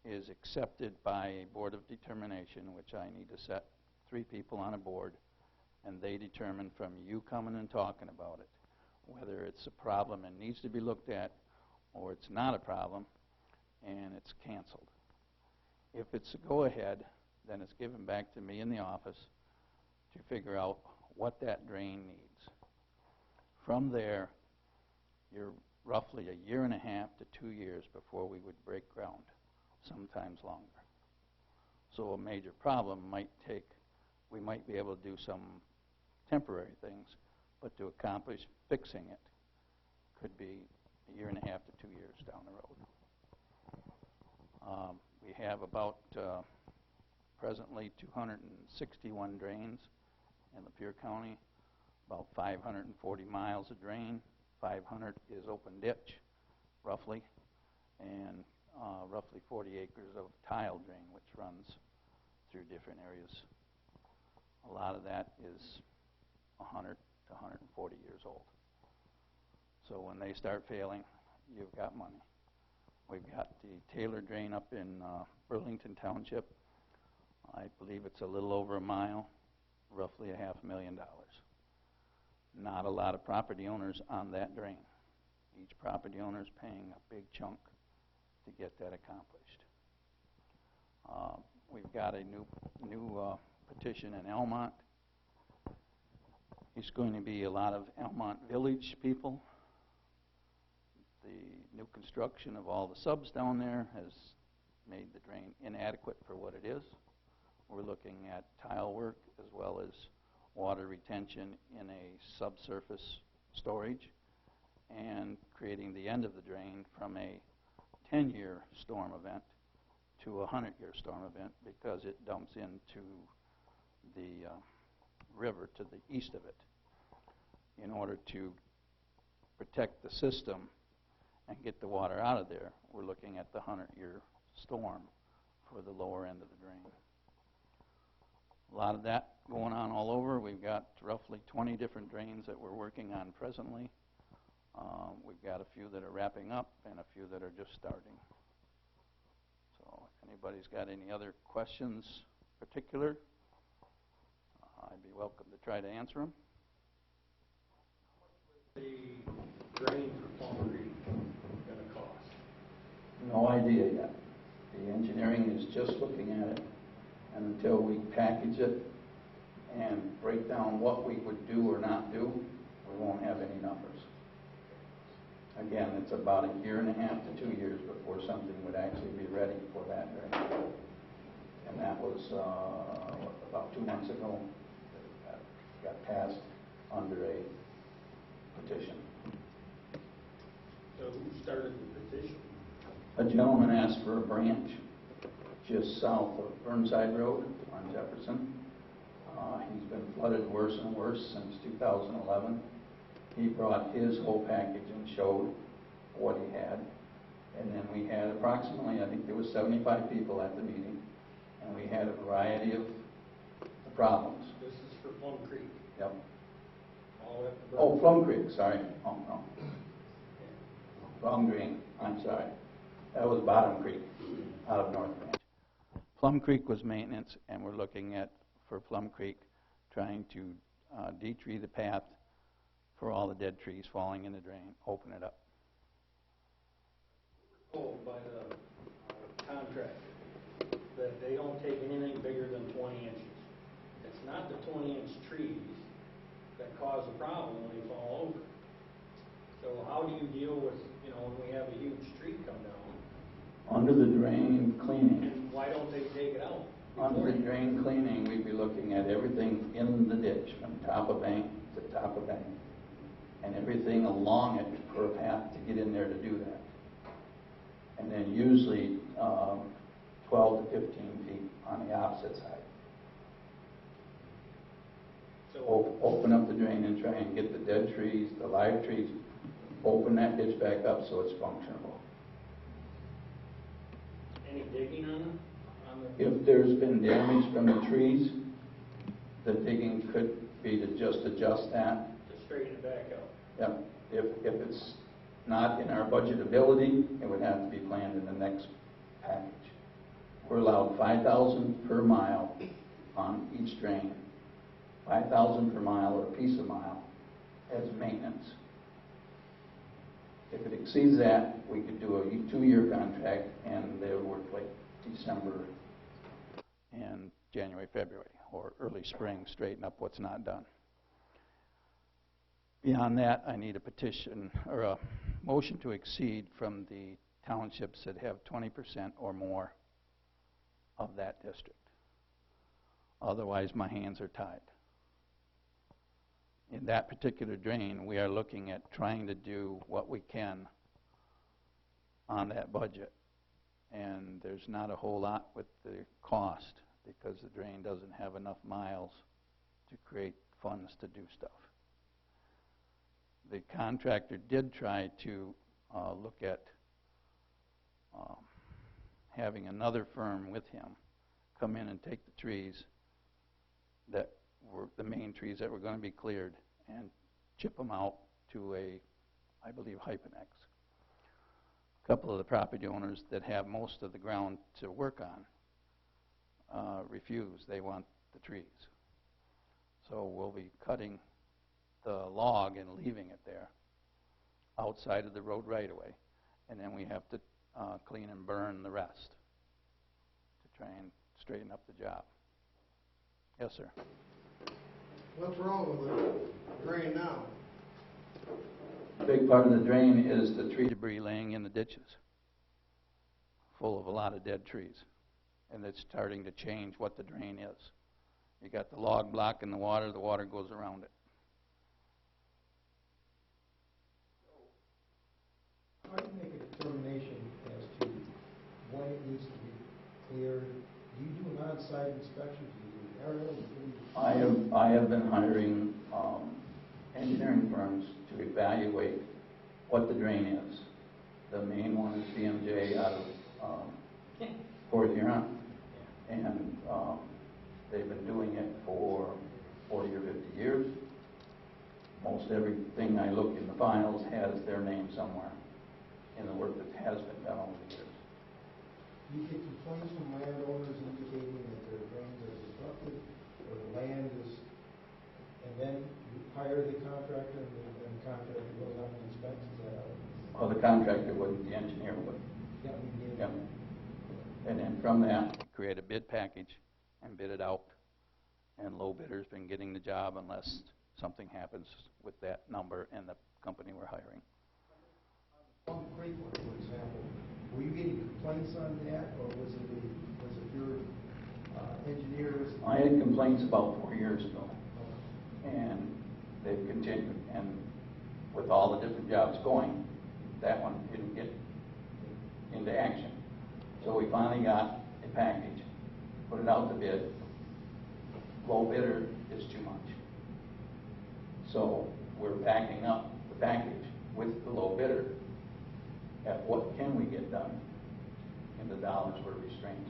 is accepted by a board of determination, which I need to set 3 people on a board, and they determine from you coming and talking about it whether it's a problem and needs to be looked at or it's not a problem and it's canceled. If it's a go-ahead, then it's given back to me in the office to figure out what that drain needs. From there, you're roughly 1.5 to 2 years before we would break ground, sometimes longer. So a major problem might take, we might be able to do some temporary things, but to accomplish fixing it could be 1.5 to 2 years down the road. We have about presently 261 drains in Lapeer County, about 540 miles of drain. 500 is open ditch, roughly, and roughly 40 acres of tile drain, which runs through different areas. A lot of that is 100 to 140 years old. So when they start failing, you've got money. We've got the Taylor drain up in Burlington Township. I believe it's a little over a mile, roughly $500,000. Not a lot of property owners on that drain. Each property owner is paying a big chunk to get that accomplished. We've got a new petition in Elmont. It's going to be a lot of Elmont Village people. The new construction of all the subs down there has made the drain inadequate for what it is. We're looking at tile work as well as water retention in a subsurface storage and creating the end of the drain from a 10-year storm event to a 100-year storm event because it dumps into the river to the east of it. In order to protect the system and get the water out of there, we're looking at the 100-year storm for the lower end of the drain. A lot of that going on all over. We've got roughly 20 different drains that we're working on presently. We've got a few that are wrapping up and a few that are just starting. So if anybody's got any other questions particular, I'd be welcome to try to answer them. The drain for Plum Creek going to cost? No idea yet. The engineering is just looking at it, and until we package it and break down what we would do or not do, we won't have any numbers. Again, it's about 1.5 to 2 years before something would actually be ready for that drain. And that was about 2 months ago that got passed under a petition. So who started the petition? A gentleman asked for a branch just south of Burnside Road on Jefferson. He's been flooded worse and worse since 2011. He brought his whole package and showed what he had. And then we had approximately, I think there was 75 people at the meeting, and we had a variety of the problems. This is for Plum Creek. Yep. All at the Oh, Plum Creek, sorry. Oh, no. Wrong drain, I'm sorry. That was Bottom Creek out of North Branch. Plum Creek was maintenance, and we're looking at, for Plum Creek, trying to de-tree the path for all the dead trees falling in the drain, open it up. Told by the contractor that they don't take anything bigger than 20 inches. It's not the 20-inch trees that cause a problem when they fall over. So how do you deal with, when we have a huge tree come down? Under the drain cleaning. And why don't they take it out? Under the drain cleaning, we'd be looking at everything in the ditch, from top of bank to top of bank, and everything along it for a path to get in there to do that. And then usually 12 to 15 feet on the opposite side. So Open up the drain and try and get the dead trees, the live trees, open that ditch back up so it's functional. any digging on them? If there's been damage from the trees, the digging could be to just adjust that. To straighten it back out? Yep. If it's not in our budget ability, it would have to be planned in the next package. We're allowed $5,000 per mile on each drain. $5,000 per mile or a piece of mile as maintenance. If it exceeds that, we could do a 2-year contract, and they would work like December and January, February, or early spring, straighten up what's not done. Beyond that, I need a petition or a motion to exceed from the townships that have 20% or more of that district. Otherwise, my hands are tied. In that particular drain, we are looking at trying to do what we can on that budget and there's not a whole lot with the cost because the drain doesn't have enough miles to create funds to do stuff. The contractor did try to look at having another firm with him come in and take the trees that were the main trees that were going to be cleared and chip them out to a, I believe, Hypenex. A couple of the property owners that have most of the ground to work on refuse. They want the trees. So we'll be cutting the log and leaving it there outside of the road right away. And then we have to clean and burn the rest to try and straighten up the job. Yes, sir. What's wrong with the drain now? A big part of the drain is the tree debris laying in the ditches, full of a lot of dead trees. And it's starting to change what the drain is. You got the log blocking the water goes around it. How do you make a determination as to when it needs to be cleared? Do you do an on-site inspection? Do you do aerial? I have been hiring engineering firms to evaluate what the drain is. The main one is CMJ out of Port Huron, and they've been doing it for 40 or 50 years. Most everything I look in the files has their name somewhere in the work that has been done over the years. Do you get complaints from landowners indicating that their drains are disrupted, or the land is, and then you hire the contractor, and the contractor goes out and inspects? Is that how? Well, the contractor would, the engineer would. Yeah, Yep. And then from that, create a bid package and bid it out. And low bidder's been getting the job unless something happens with that number and the company we're hiring. Plum Creek one, for example, were you getting complaints on that, or was it your engineers? I had complaints about 4 years ago, and they've continued. And with all the different jobs going, that one didn't get into action. So we finally got a package, put it out to bid. Low bidder is too much. So we're backing up the package with the low bidder at what can we get done in the dollars we're restrained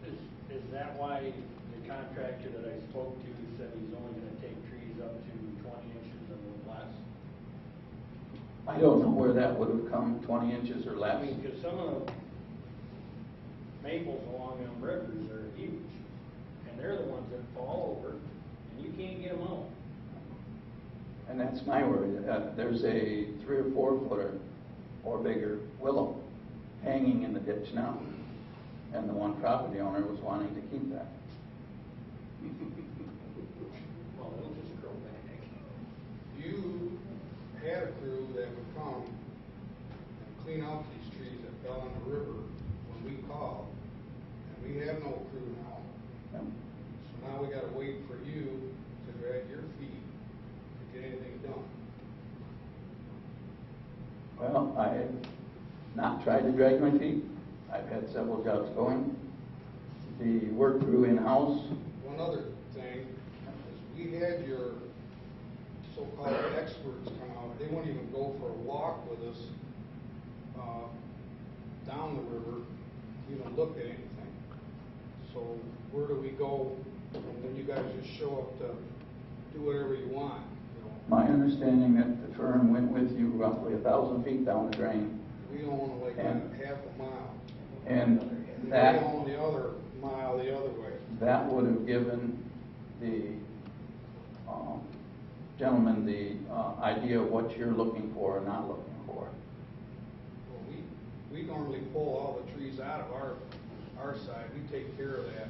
to. Is that why the contractor that I spoke to said he's only gonna take trees up to 20 inches and less? I don't know where that would have come, 20 inches or I less. mean, because some of the maples along them rivers are huge, and they're the ones that fall over, and you can't get them out. And that's my worry. There's a 3 or 4 footer or bigger willow hanging in the ditch now. And the one property owner was wanting to keep that. Well, it'll just grow back. You had a crew that would come and clean out these trees that fell in the river when we called, and we have no crew now. Yeah. So now we gotta wait for you to drag your feet to get anything done. Well, I have not tried to drag my feet. I've had several jobs going. The work crew in-house. One other thing is we had your so-called experts come out. They wouldn't even go for a walk with us down the river, even look at anything. So where do we go when you guys just show up to do whatever you want? You know? My understanding that the firm went with you roughly 1,000 feet down the drain. We own like half a mile. And They that, own the other mile the other way. that would have given the gentleman the idea of what you're looking for or not looking for. Well, we normally pull all the trees out of our side. We take care of that.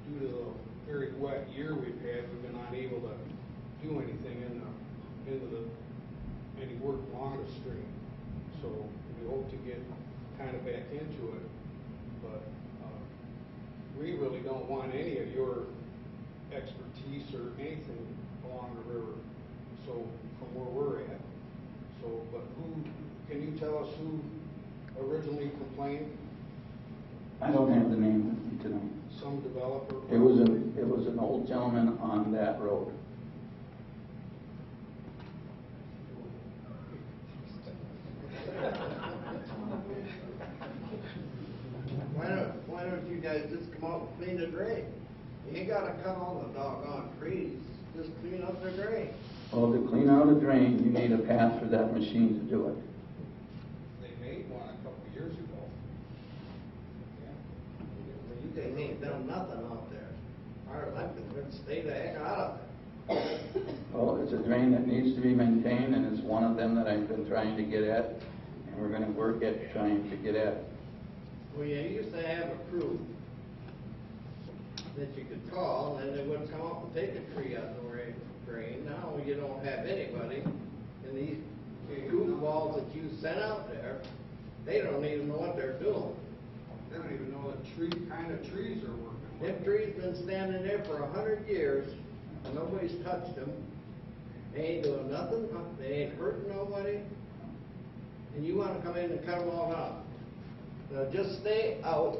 Due to the very wet year we've had, we've been unable to do anything any work along the stream. So we hope to get kind of back into it, but we really don't want any of your expertise or anything along the river. So from where we're at. So, but can you tell us who originally complained? I don't have the name with me tonight. Some developer? It was an old gentleman on that road. Why don't you guys just come out and clean the drain? You ain't gotta cut all the doggone trees, just clean up the drain. Well, to clean out a drain, you need a path for that machine to do it. They made one a couple of years ago. Well, you guys ain't done nothing out there. Our elected, let's stay the heck out of it. Well, it's a drain that needs to be maintained, and it's one of them that I've been trying to get at, and we're gonna work at trying to get at it. Well, you used to have a crew that you could call, and they would come up and take a tree out the drain. Now you don't have anybody, and these goofballs that you sent out there, they don't even know what they're doing. They don't even know what kind of trees are working with. Them trees been standing there for 100 years, and nobody's touched them. They ain't doing nothing, they ain't hurting nobody, and you wanna come in and cut them all down. Now just stay out,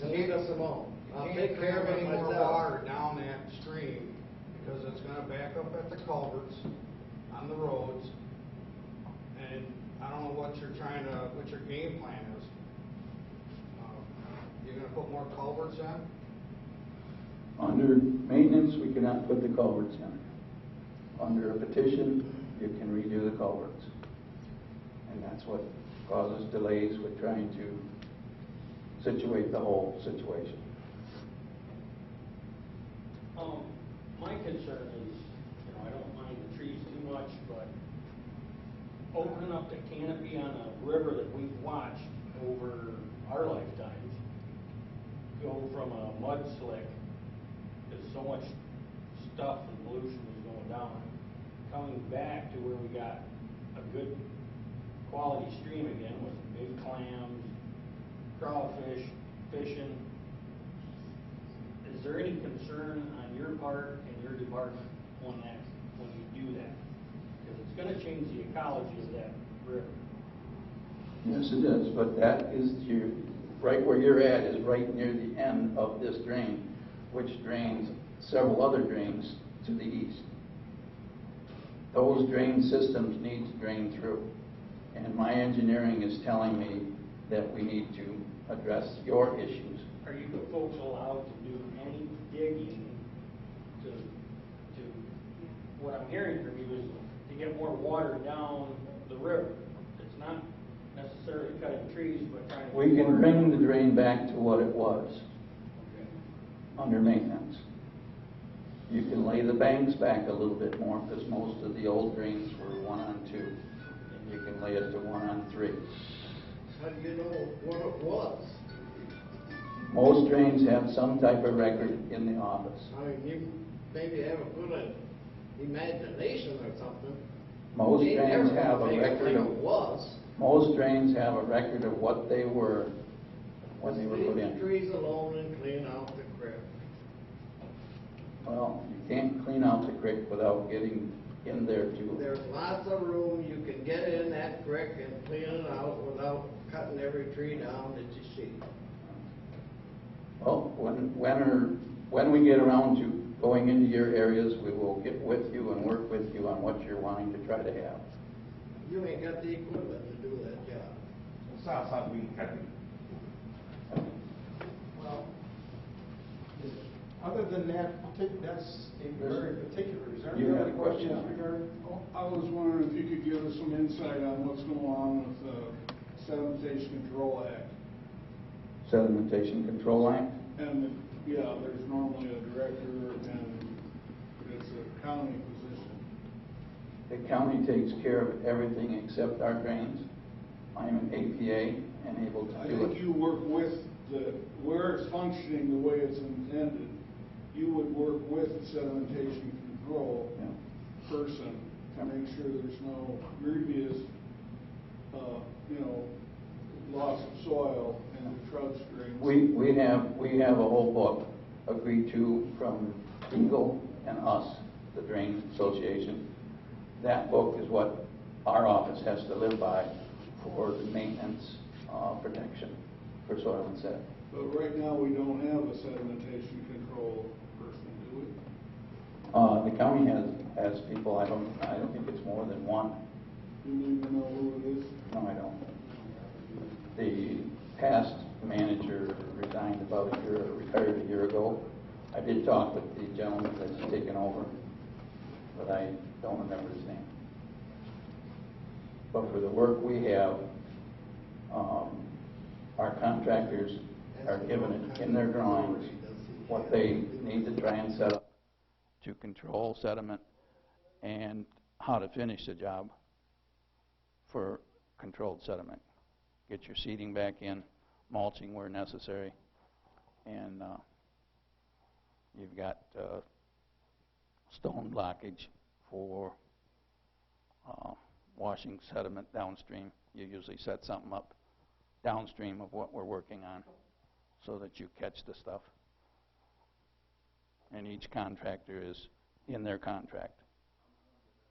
and leave us alone. I'll take care of it Any more myself. water down that stream, because it's gonna back up at the culverts, on the roads, and I don't know what what your game plan is. You're gonna put more culverts in? Under maintenance, we cannot put the culverts in. Under a petition, you can redo the culverts. And that's what causes delays with trying to situate the whole situation. My concern is, I don't mind the trees too much, but opening up the canopy on a river that we've watched over our lifetimes go from a mud slick, because so much stuff and pollution was going down, coming back to where we got a good quality stream again with big clams, crawfish, fishing. Is there any concern on your part and your department when you do that? Because it's going to change the ecology of that river. Yes, it is, but that is right where you're at is right near the end of this drain, which drains several other drains to the east. Those drain systems need to drain through. And my engineering is telling me that we need to address your issues. Are you folks allowed to do any digging to what I'm hearing from you is to get more water down the river? It's not necessarily cutting trees, but trying to... We can bring the drain back to what it was under maintenance. You can lay the banks back a little bit more because most of the old drains were 1 on 2. And you can lay it to 1 on 3. How do you know what it was? Most drains have some type of record in the office. I mean, you maybe have a good imagination or something. Most They drains never have a think record it of was. most drains have a record of what they were when they were Leave put the in. trees alone and clean out the creek. Well, you can't clean out the creek without getting in there too. There's lots of room, you can get in that creek and clean it out without cutting every tree down that you see. Well, when we get around to going into your areas, we will get with you and work with you on what you're wanting to try to have. You ain't got the equipment to do that job. Sounds like we can. Well, other than that, that's a very particular. Is there You any had other a question? questions regarding? I was wondering if you could give us some insight on what's going on with the Sedimentation Control Act. Sedimentation Control Act? And, there's normally a director and it's a county position. The county takes care of everything except our drains. I'm an APA and able to I do think it. you work with where it's functioning the way it's intended, you would work with the sedimentation control person to make sure there's no grievous, loss of soil in the trout streams. We have a whole book agreed to from Eagle and us, the Drain Association. That book is what our office has to live by for the maintenance protection for soil and sediment. But right now, we don't have a sedimentation control person, do we? The county has people, I don't think it's more than one. You don't even know who it is? No, I don't. The past manager resigned about retired a year ago. I did talk with the gentleman that's taken over, but I don't remember his name. But for the work we have, our contractors are given it in their drawings what they need to try and set up to control sediment and how to finish the job for controlled sediment. Get your seeding back in, mulching where necessary, and you've got stone blockage for washing sediment downstream. You usually set something up downstream of what we're working on so that you catch the stuff. And each contractor is, in their contract,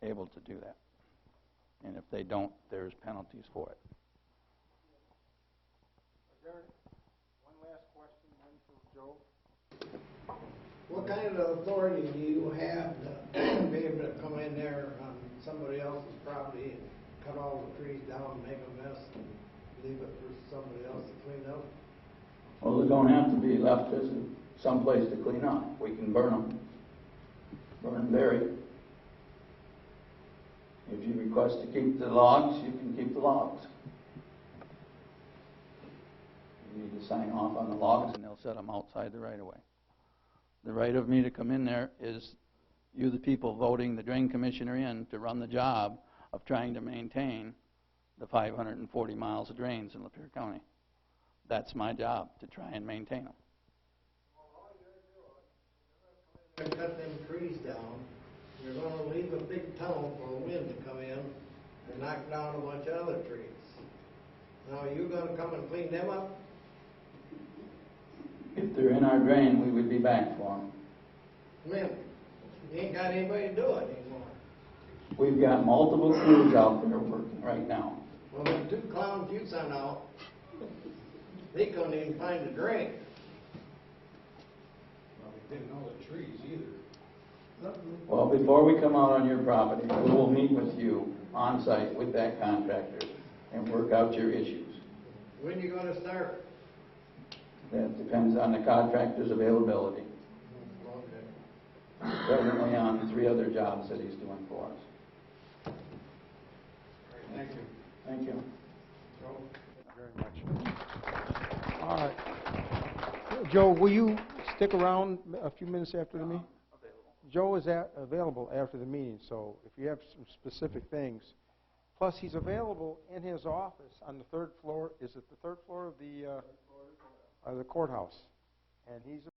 able to do that. And if they don't, there's penalties for it. One last question, one for Joe. What kind of authority do you have to be able to come in there on somebody else's property and cut all the trees down and make a mess and leave it for somebody else to clean up? Well, they don't have to be left as some place to clean up. We can burn them. Burn and bury. If you request to keep the logs, you can keep the logs. You need to sign off on the logs and they'll set them outside the right of way. The right of me to come in there is you, the people, voting the drain commissioner in to run the job of trying to maintain the 540 miles of drains in Lapeer County. That's my job, to try and maintain them. You're gonna cut them trees down, you're gonna leave a big tunnel for the wind to come in and knock down a bunch of other trees. Now, are you gonna come and clean them up? If they're in our drain, we would be back for them. Man, you ain't got anybody to do it anymore. We've got multiple crews out there working right now. Well, them two clowns you sent out, they couldn't even find a drain. Well, we didn't know the trees either. Well, before we come out on your property, we will meet with you on site with that contractor and work out your issues. When you gonna start? That depends on the contractor's availability. Okay. Presently on 3 other jobs that he's doing for us. Thank you. Thank you. Joe, thank you very much. All right. Joe, will you stick around a few minutes after the meeting? Joe is available after the meeting, so if you have some specific things. Plus, he's available in his office on the 3rd floor. Is it the 3rd floor of the courthouse? And he's